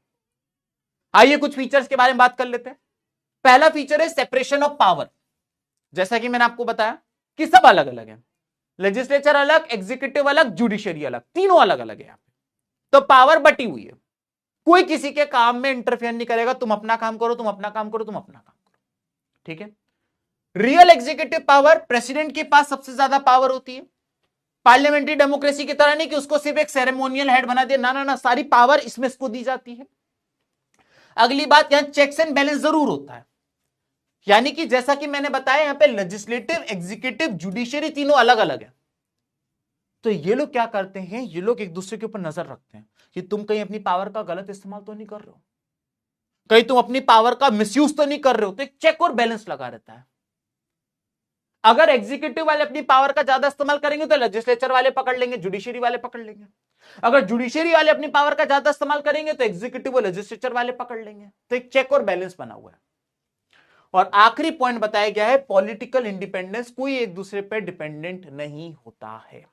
आइए कुछ फीचर्स के बारे में बात कर लेते हैं। पहला फीचर है सेपरेशन ऑफ पावर। जैसा कि मैंने आपको बताया कि सब अलग अलग है, लेजिस्लेचर अलग, एग्जीक्यूटिव अलग, जुडिशरी अलग, तीनों अलग अलग है यहां पे। तो पावर बटी हुई है, कोई किसी के काम में इंटरफेयर नहीं करेगा, तुम अपना काम करो, तुम अपना काम करो, तुम अपना काम करो, ठीक है। रियल एग्जीक्यूटिव पावर, प्रेसिडेंट के पास सबसे ज्यादा पावर होती है। पार्लियामेंट्री डेमोक्रेसी की तरह नहीं कि उसको सिर्फ एक सेरेमोनियल हेड बना दिया, ना ना ना, सारी पावर इसमें इसको दी जाती है। अगली बात, यहां चेक्स एंड बैलेंस जरूर होता है, यानी कि जैसा कि मैंने बताया यहां पे लेजिस्लेटिव, एग्जीक्यूटिव, जुडिशरी तीनों अलग अलग है। तो ये लोग क्या करते हैं, ये लोग एक दूसरे के ऊपर नजर रखते हैं कि तुम कहीं अपनी पावर का गलत इस्तेमाल तो नहीं कर रहे हो, कहीं तुम अपनी पावर का मिसयूज तो नहीं कर रहे हो। तो एक चेक और बैलेंस लगा रहता है। अगर एग्जीक्यूटिव वाले अपनी पावर का ज्यादा इस्तेमाल करेंगे तो लेजिस्लेचर वाले पकड़ लेंगे, जुडिशरी वाले पकड़ लेंगे। अगर जुडिशरी वाले अपनी पावर का ज्यादा इस्तेमाल करेंगे तो एग्जीक्यूटिव और लेजिस्लेचर वाले पकड़ लेंगे। तो एक चेक और बैलेंस बना हुआ है। और आखिरी पॉइंट बताया गया है पॉलिटिकल इंडिपेंडेंस, कोई एक दूसरे पर डिपेंडेंट नहीं होता है,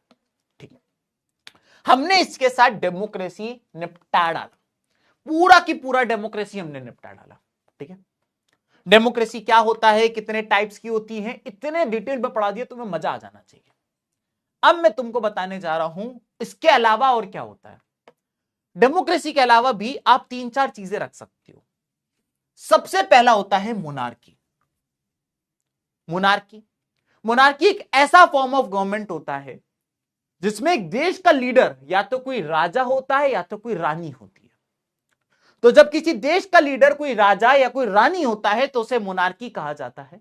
ठीक है। हमने इसके साथ डेमोक्रेसी निपटा डाला, पूरा की पूरा डेमोक्रेसी हमने निपटा डाला, ठीक है। डेमोक्रेसी क्या होता है, कितने टाइप्स की होती है, इतने डिटेल में पढ़ा दिया, तुम्हें मजा आ जाना चाहिए। अब मैं तुमको बताने जा रहा हूं इसके अलावा और क्या होता है। डेमोक्रेसी के अलावा भी आप 3-4 चीजें रख सकते हो। सबसे पहला होता है मोनार्की। मोनार्की मोनार्की एक ऐसा फॉर्म ऑफ गवर्नमेंट होता है जिसमें एक देश का लीडर या तो कोई राजा होता है या तो कोई रानी होती है। तो जब किसी देश का लीडर कोई राजा या कोई रानी होता है तो उसे मोनार्की कहा जाता है।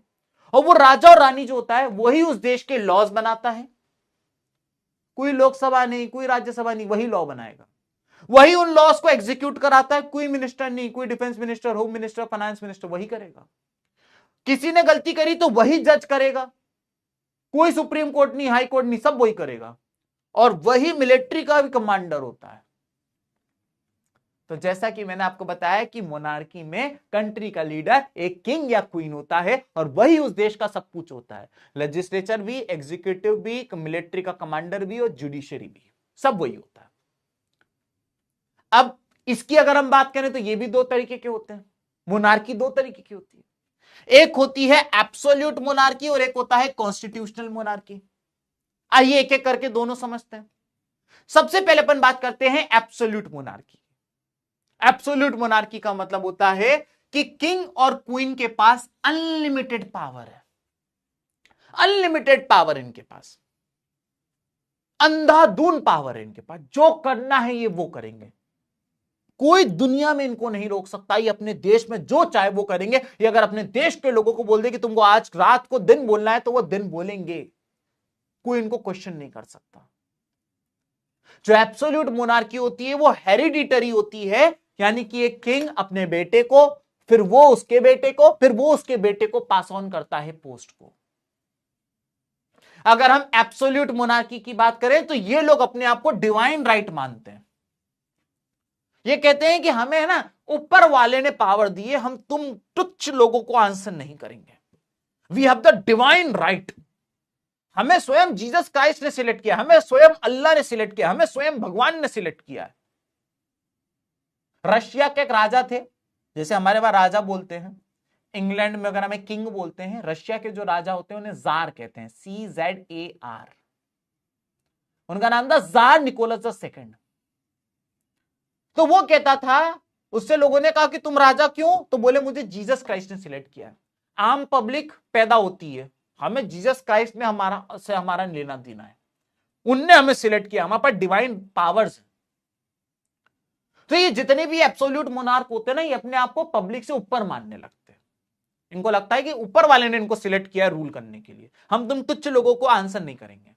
और वो राजा और रानी जो होता है वही उस देश के लॉज बनाता है। कोई लोकसभा नहीं, कोई राज्यसभा नहीं, वही लॉ बनाएगा, वही उन लॉज को एग्जीक्यूट कराता है। कोई मिनिस्टर नहीं, कोई defence minister, home minister, finance minister, वही करेगा। किसी ने गलती करी तो वही जज करेगा। कोई सुप्रीम कोर्ट नहीं, हाई कोर्ट नहीं, सब वही करेगा। और वही मिलिट्री का भी कमांडर होता है। तो जैसा कि मैंने आपको बताया कि मोनार्की में कंट्री का लीडर एक किंग या क्वीन होता है और वही उस देश का सब कुछ होता है। लेजिस्लेचर भी, एग्जीक्यूटिव भी, मिलिट्री का कमांडर भी और जुडिशरी भी, सब वही होता है। अब इसकी अगर हम बात करें तो ये भी दो तरीके के होते हैं, मोनार्की दो तरीके की होती है, एक होती है एब्सोल्यूट मोनार्की और एक होता है कॉन्स्टिट्यूशनल मोनार्की। आइए एक एक करके दोनों समझते हैं। सबसे पहले अपन बात करते हैं एब्सोल्यूट मोनार्की। एब्सोल्यूट मोनार्की का मतलब होता है कि किंग और क्वीन के पास अनलिमिटेड पावर है, अनलिमिटेड पावर इनके पास, अंधाधुन पावर है इनके पास, जो करना है ये वो करेंगे, कोई दुनिया में इनको नहीं रोक सकता, ये अपने देश में जो चाहे वो करेंगे। ये अगर अपने देश के लोगों को बोल दे कि तुमको आज रात को दिन बोलना है तो वो दिन बोलेंगे, कोई इनको क्वेश्चन नहीं कर सकता। जो एब्सोल्यूट मोनार्की होती है वो हेरिडिटरी होती है, यानी कि एक किंग अपने बेटे को, फिर वो उसके बेटे को, फिर वो उसके बेटे को पास ऑन करता है पोस्ट को। अगर हम एब्सोल्यूट मोनार्की की बात करें तो ये लोग अपने आप को डिवाइन राइट मानते हैं। ये कहते हैं कि हमें है ना ऊपर वाले ने पावर दी है, हम तुम तुच्छ लोगों को आंसर नहीं करेंगे। We have the divine right. हमें स्वयं जीसस क्राइस्ट ने सिलेक्ट किया, हमें स्वयं अल्लाह ने सिलेक्ट किया, हमें स्वयं भगवान ने सिलेक्ट किया है। रशिया के एक राजा थे, जैसे हमारे वहां राजा बोलते हैं, इंग्लैंड में अगर हमें किंग बोलते हैं, रशिया के जो राजा होते हैं उन्हें जार कहते हैं, CZAR। उनका नाम था जार निकोलस II। तो वो कहता था, उससे लोगों ने कहा कि तुम राजा क्यों, तो बोले मुझे जीसस क्राइस्ट ने सिलेक्ट किया है। आम पब्लिक पैदा होती है, हमें जीसस क्राइस्ट में हमारा लेना देना है, उनने हमें सिलेक्ट किया, हमारे पास डिवाइन पावर्स है। तो ये जितने भी एब्सोल्यूट मोनार्क होते हैं ना, ये अपने आप को पब्लिक से ऊपर मानने लगते हैं। इनको लगता है कि ऊपर वाले ने इनको सिलेक्ट किया रूल करने के लिए, हम तुम तुच्छ लोगों को आंसर नहीं करेंगे।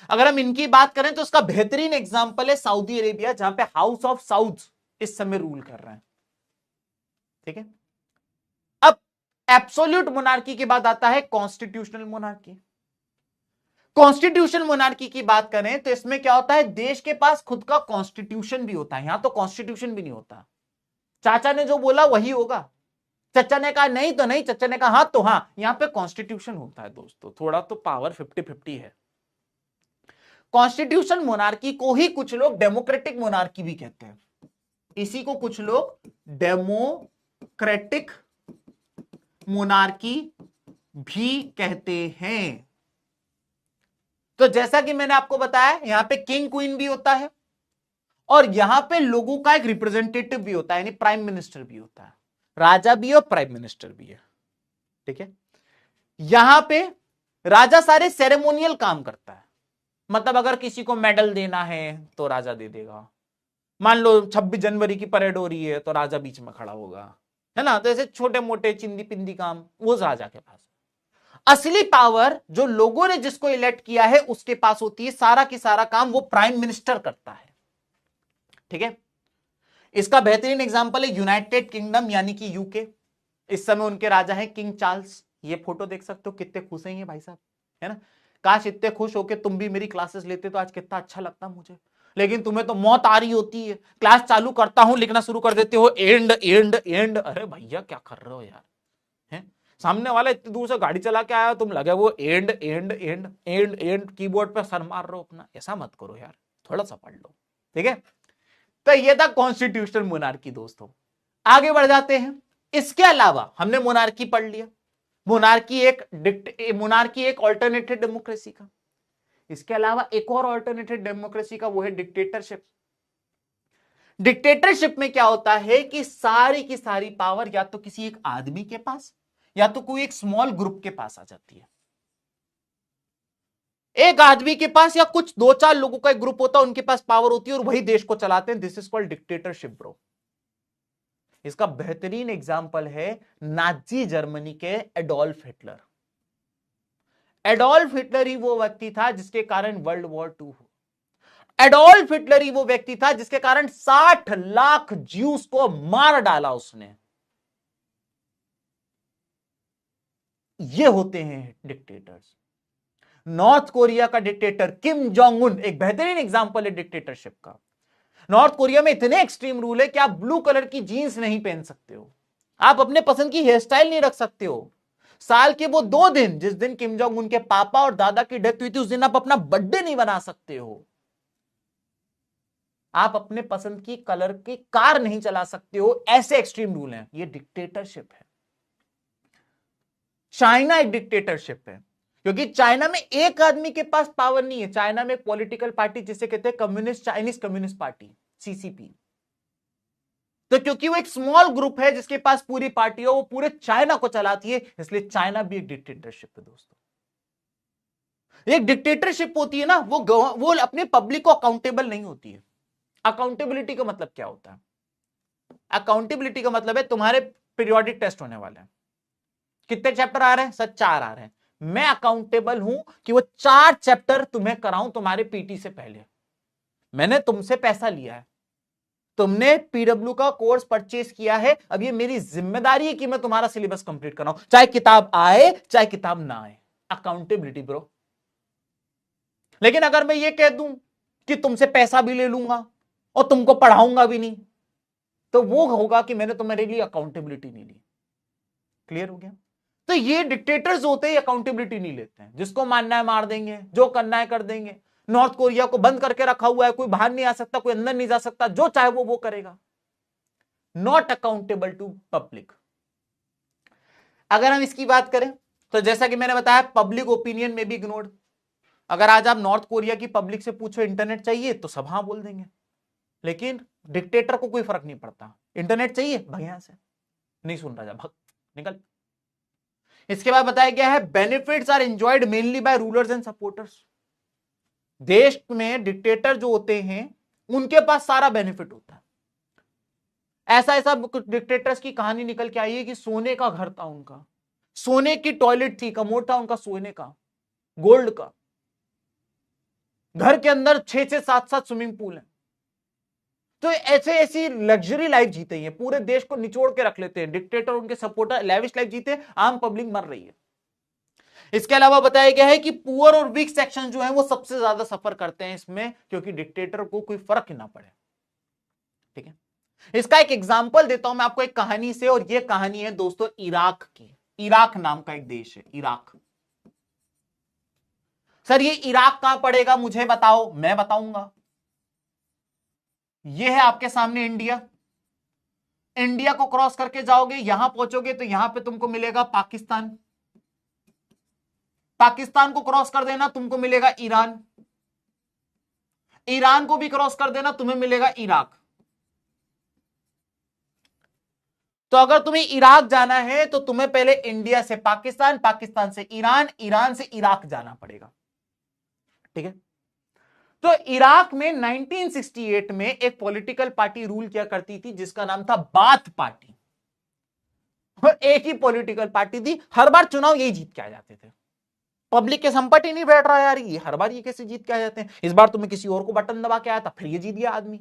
अगर हम इनकी बात करें तो इसका बेहतरीन एग्जांपल है सऊदी अरेबिया, जहां पे हाउस ऑफ साउद इस समय रूल कर रहे हैं। ठीक है, अब एब्सोल्यूट मोनार्की के बाद आता है कॉन्स्टिट्यूशनल मोनार्की। कॉन्स्टिट्यूशनल मोनार्की की बात करें तो इसमें क्या होता है, देश के पास खुद का कॉन्स्टिट्यूशन भी होता है। यहां तो कॉन्स्टिट्यूशन भी नहीं होता, चाचा ने जो बोला वही होगा, चचा ने कहा नहीं तो नहीं, चचा ने कहा हाँ तो हाँ। यहां पे कॉन्स्टिट्यूशन होता है दोस्तों, थोड़ा तो पावर 50-50 है। कॉन्स्टिट्यूशन मोनार्की को ही कुछ लोग डेमोक्रेटिक मोनार्की भी कहते हैं, इसी को कुछ लोग डेमोक्रेटिक मोनार्की भी कहते हैं। तो जैसा कि मैंने आपको बताया, यहां पे किंग क्वीन भी होता है और यहां पे लोगों का एक रिप्रेजेंटेटिव भी होता है, यानी प्राइम मिनिस्टर भी होता है, राजा भी और प्राइम मिनिस्टर भी है। ठीक है, यहां पे राजा सारे सेरेमोनियल काम करता है, मतलब अगर किसी को मेडल देना है तो राजा दे देगा। मान लो 26 जनवरी की परेड हो रही है तो राजा बीच में खड़ा होगा, है ना। तो ऐसे छोटे मोटे चिंदी पिंदी काम वो राजा के पास। असली पावर जो लोगों ने जिसको इलेक्ट किया है उसके पास होती है, सारा की सारा काम वो प्राइम मिनिस्टर करता है। ठीक है, इसका बेहतरीन एग्जांपल है यूनाइटेड किंगडम यानी कि यूके। इस समय उनके राजा हैं किंग चार्ल्स। ये फोटो देख सकते हो, कितने खुश हैं ये भाई साहब, है ना। काश इतने खुश होके तुम भी मेरी क्लासेस लेते तो आज कितना अच्छा लगता मुझे, लेकिन तुम्हें तो मौत आ रही होती है। क्लास चालू करता हूं, लिखना शुरू कर देते हो एंड एंड एंड। अरे भैया क्या कर रहे हो यार, हैं। सामने वाला इतनी दूर से गाड़ी चला के आया, तुम लगे वो and and and and and keyboard पे सर मार रहे हो अपना। ऐसा मत करो यार, थोड़ा सा पढ़ लो। ठीक है, तो ये था कॉन्स्टिट्यूशनल मोनार्की दोस्तों। आगे बढ़ जाते हैं। इसके अलावा हमने मोनार्की पढ़ लिया, मोनार्की एक ऑल्टरनेटिव डेमोक्रेसी का। इसके अलावा एक और ऑल्टरनेटिव डेमोक्रेसी का, वो है डिक्टेटरशिप। डिक्टेटरशिप में क्या होता है कि सारी की सारी पावर या तो किसी एक आदमी के पास या तो कोई एक स्मॉल ग्रुप के पास आ जाती है। एक आदमी के पास या कुछ 2-4 लोगों का एक ग्रुप होता है, उनके पास पावर होती है और वही देश को चलाते हैं। This is called dictatorship bro. इसका बेहतरीन एग्जाम्पल है नाजी जर्मनी के एडोल्फ हिटलर। एडोल्फ हिटलर ही वो व्यक्ति था जिसके कारण वर्ल्ड वॉर 2 हो। एडोल्फ हिटलर ही वो व्यक्ति था जिसके कारण 60 लाख ज्यूस को मार डाला उसने। ये होते हैं डिक्टेटर्स। नॉर्थ कोरिया का डिक्टेटर किम जोंग उन एक बेहतरीन एग्जांपल है डिक्टेटरशिप का। नॉर्थ कोरिया में इतने एक्सट्रीम रूल है कि आप ब्लू कलर की जीन्स नहीं पहन सकते हो, आप अपने पसंद की हेयर स्टाइल नहीं रख सकते हो। साल के वो 2 दिन, जिस दिन किम जोंग उनके पापा और दादा की डेथ हुई थी, उस दिन आप अपना बर्थडे नहीं बना सकते हो। आप अपने पसंद की कलर की कार नहीं चला सकते हो, ऐसे एक्सट्रीम रूल हैं। ये डिक्टेटरशिप है। चाइना एक डिक्टेटरशिप है, क्योंकि चाइना में एक आदमी के पास पावर नहीं है। चाइना में एक पॉलिटिकल पार्टी जिसे कहते हैं communist, Chinese communist party, CCP. तो क्योंकि वो एक स्मॉल ग्रुप है जिसके पास पूरी पार्टी हो, वो पूरे चाइना को चलाती है, इसलिए चाइना भी एक डिक्टेटरशिप है दोस्तों। एक डिक्टेटरशिप होती है ना, वो अपने पब्लिक को अकाउंटेबल नहीं होती है। अकाउंटेबिलिटी का मतलब क्या होता है? अकाउंटेबिलिटी का मतलब है तुम्हारे पीरियोडिक टेस्ट होने वाले हैं, कितने चैप्टर आ रहे हैं? सर 4 आ रहे हैं। मैं अकाउंटेबल हूं कि वो 4 चैप्टर तुम्हें कराऊं तुम्हारे पीटी से पहले। मैंने तुमसे पैसा लिया है, तुमने पीडब्ल्यू का कोर्स परचेज किया है, अब ये मेरी जिम्मेदारी है कि मैं तुम्हारा सिलेबस कंप्लीट कराऊं, चाहे किताब आए चाहे किताब ना आए। Accountability bro. लेकिन अगर मैं ये कह दूं कि तुमसे पैसा भी ले लूंगा और तुमको पढ़ाऊंगा भी नहीं, तो वो होगा कि मैंने तुम्हारे लिए अकाउंटेबिलिटी नहीं ली। क्लियर हो गया? तो ये डिक्टेटर्स होते हैं, अकाउंटेबिलिटी नहीं लेते हैं। जिसको मारना है मार देंगे, जो करना है कर देंगे। नॉर्थ कोरिया को बंद करके रखा हुआ है, कोई बाहर नहीं आ सकता, कोई अंदर नहीं जा सकता, जो चाहे वो करेगा। Not accountable to public. अगर हम इसकी बात करें तो जैसा कि मैंने बताया, पब्लिक ओपिनियन में भी इग्नोर्ड। अगर आज आप नॉर्थ कोरिया की पब्लिक से पूछो इंटरनेट चाहिए तो सब हाँ बोल देंगे, लेकिन डिक्टेटर को कोई फर्क नहीं पड़ता। इंटरनेट चाहिए भाई, यहां से नहीं सुन रहा, जा भग निकल। इसके बाद बताया गया है benefits are enjoyed mainly by rulers and supporters. देश में डिक्टेटर जो होते हैं उनके पास सारा बेनिफिट होता है। ऐसा ऐसा डिक्टेटर्स की कहानी निकल के आई है कि सोने का घर था उनका, सोने की टॉयलेट थी, कमोड था उनका सोने का, गोल्ड का। घर के अंदर 6-6, 7-7 स्विमिंग पूल है। तो ऐसे ऐसी लग्जरी लाइफ जीते हैं, पूरे देश को निचोड़ के रख लेते हैं डिक्टेटर, उनके सपोर्टर लेविश लाइफ जीते, आम पब्लिक मर रही है। इसके अलावा बताया गया है कि पुअर और वीक सेक्शन जो है वो सबसे ज्यादा सफर करते हैं इसमें, क्योंकि डिक्टेटर को कोई फर्क ना पड़े। ठीक है, इसका एक एग्जांपल देता हूं मैं आपको एक कहानी से, और ये कहानी है दोस्तों इराक की। इराक नाम का एक देश है, इराक। सर ये इराक कहां पड़ेगा मुझे बताओ, मैं बताऊंगा। ये है आपके सामने इंडिया। इंडिया को क्रॉस करके जाओगे, यहां पहुंचोगे तो यहां पे तुमको मिलेगा पाकिस्तान। पाकिस्तान को क्रॉस कर देना तुमको मिलेगा ईरान। ईरान को भी क्रॉस कर देना तुम्हें मिलेगा इराक। तो अगर तुम्हें इराक जाना है तो तुम्हें पहले इंडिया से पाकिस्तान, पाकिस्तान से ईरान, ईरान से इराक जाना पड़ेगा। ठीक है, तो इराक में 1968 में एक पॉलिटिकल पार्टी रूल किया करती थी जिसका नाम था बाथ पार्टी। और एक ही पॉलिटिकल पार्टी थी, हर बार चुनाव यही जीत के आ जाते थे। पब्लिक के संपट ही नहीं बैठ रहा यार, ये हर बार ये कैसे जीत के आ जाते हैं। इस बार तुम्हें किसी और को बटन दबा के आया था, फिर ये जीत गया आदमी।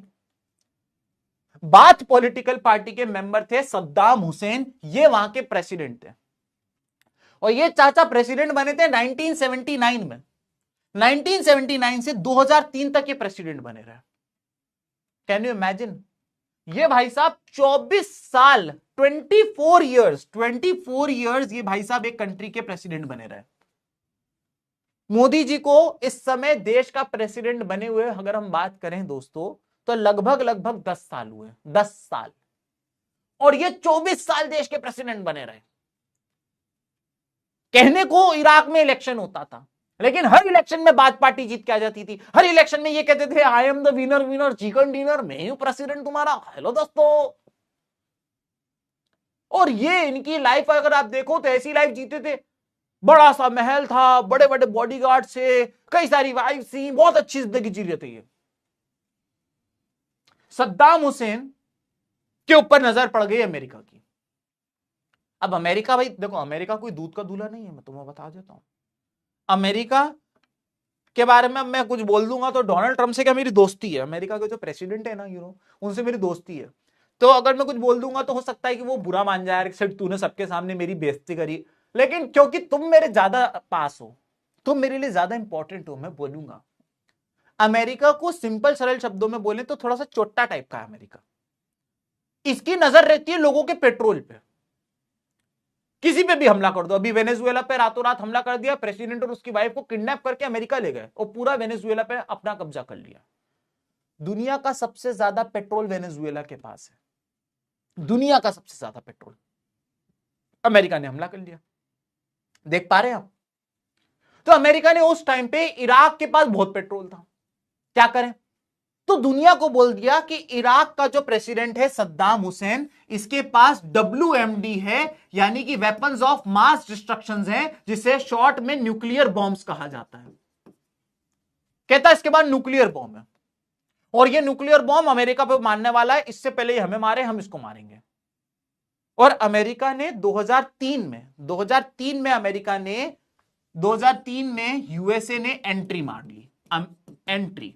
बाथ पॉलिटिकल पार्टी के मेंबर थे सद्दाम हुसैन, ये वहां के प्रेसिडेंट थे। और ये चाचा प्रेसिडेंट बने थे 1979 में। 1979 से 2003 तक ये प्रेसिडेंट बने रहे। Can you imagine? ये भाई साहब 24 साल, 24 इयर्स ये भाई साहब एक कंट्री के प्रेसिडेंट बने रहे। मोदी जी को इस समय देश का प्रेसिडेंट बने हुए अगर हम बात करें दोस्तों, तो लगभग 10 साल हुए, 10 साल। और ये 24 साल देश के प्रेसिडेंट बने रहे। कहने को इराक में इलेक्शन होता था, लेकिन हर इलेक्शन में बाथ पार्टी जीत के आ जाती थी। हर इलेक्शन में ये कहते थे I am the winner chicken dinner, मैं हूं प्रेसिडेंट तुम्हारा। हेलो दोस्तों। और ये इनकी लाइफ अगर आप देखो तो ऐसी लाइफ जीते थे, बड़ा सा महल था, बड़े बड़े बॉडीगार्ड से, कई सारी वाइफ थी, बहुत अच्छी जिंदगी जी रहे थे ये। सद्दाम हुसैन के ऊपर नजर पड़ गई अमेरिका की। अब अमेरिका भाई देखो, अमेरिका कोई दूध का दूल्हा नहीं है, मैं तुम्हें बता देता हूं। अमेरिका के बारे में मैं कुछ बोल दूंगा तो डोनाल्ड ट्रंप से क्या मेरी दोस्ती है, अमेरिका के जो प्रेसिडेंट है ना उनसे मेरी दोस्ती है। तो अगर मैं कुछ बोल दूंगा तो हो सकता है कि वो बुरा मान जाए, सिर्फ तूने सबके सामने मेरी बेइज्जती करी। लेकिन क्योंकि तुम मेरे ज्यादा पास हो, तुम मेरे लिए ज्यादा इंपॉर्टेंट हो, मैं बोलूंगा। अमेरिका को सिंपल सरल शब्दों में बोले तो थोड़ा सा चोट्टा टाइप का है अमेरिका। इसकी नजर रहती है लोगों के पेट्रोल पे, किसी पे भी हमला कर दो। अभी वेनेजुएला पे रातों रात हमला कर दिया, प्रेसिडेंट और उसकी वाइफ को किडनैप करके अमेरिका ले गए और पूरा वेनेजुएला पे अपना कब्जा कर लिया। दुनिया का सबसे ज्यादा पेट्रोल वेनेजुएला के पास है, दुनिया का सबसे ज्यादा पेट्रोल। अमेरिका ने हमला कर लिया, देख पा रहे हैं आप। तो अमेरिका ने उस टाइम पे इराक के पास बहुत पेट्रोल था, क्या करें, तो दुनिया को बोल दिया कि इराक का जो प्रेसिडेंट है सद्दाम हुसैन, इसके पास WMD है, यानी कि वेपन्स ऑफ मास डिस्ट्रक्शन है, जिसे शॉर्ट में न्यूक्लियर बॉम्ब्स कहा जाता है। कहता है इसके बाद न्यूक्लियर बॉम्ब है, और ये न्यूक्लियर बॉम्ब अमेरिका पे मारने वाला है, इससे पहले ये हमें मारे, हम इसको मारेंगे। और अमेरिका ने 2003 में अमेरिका ने 2003 में यूएसए ने एंट्री मार ली, एंट्री।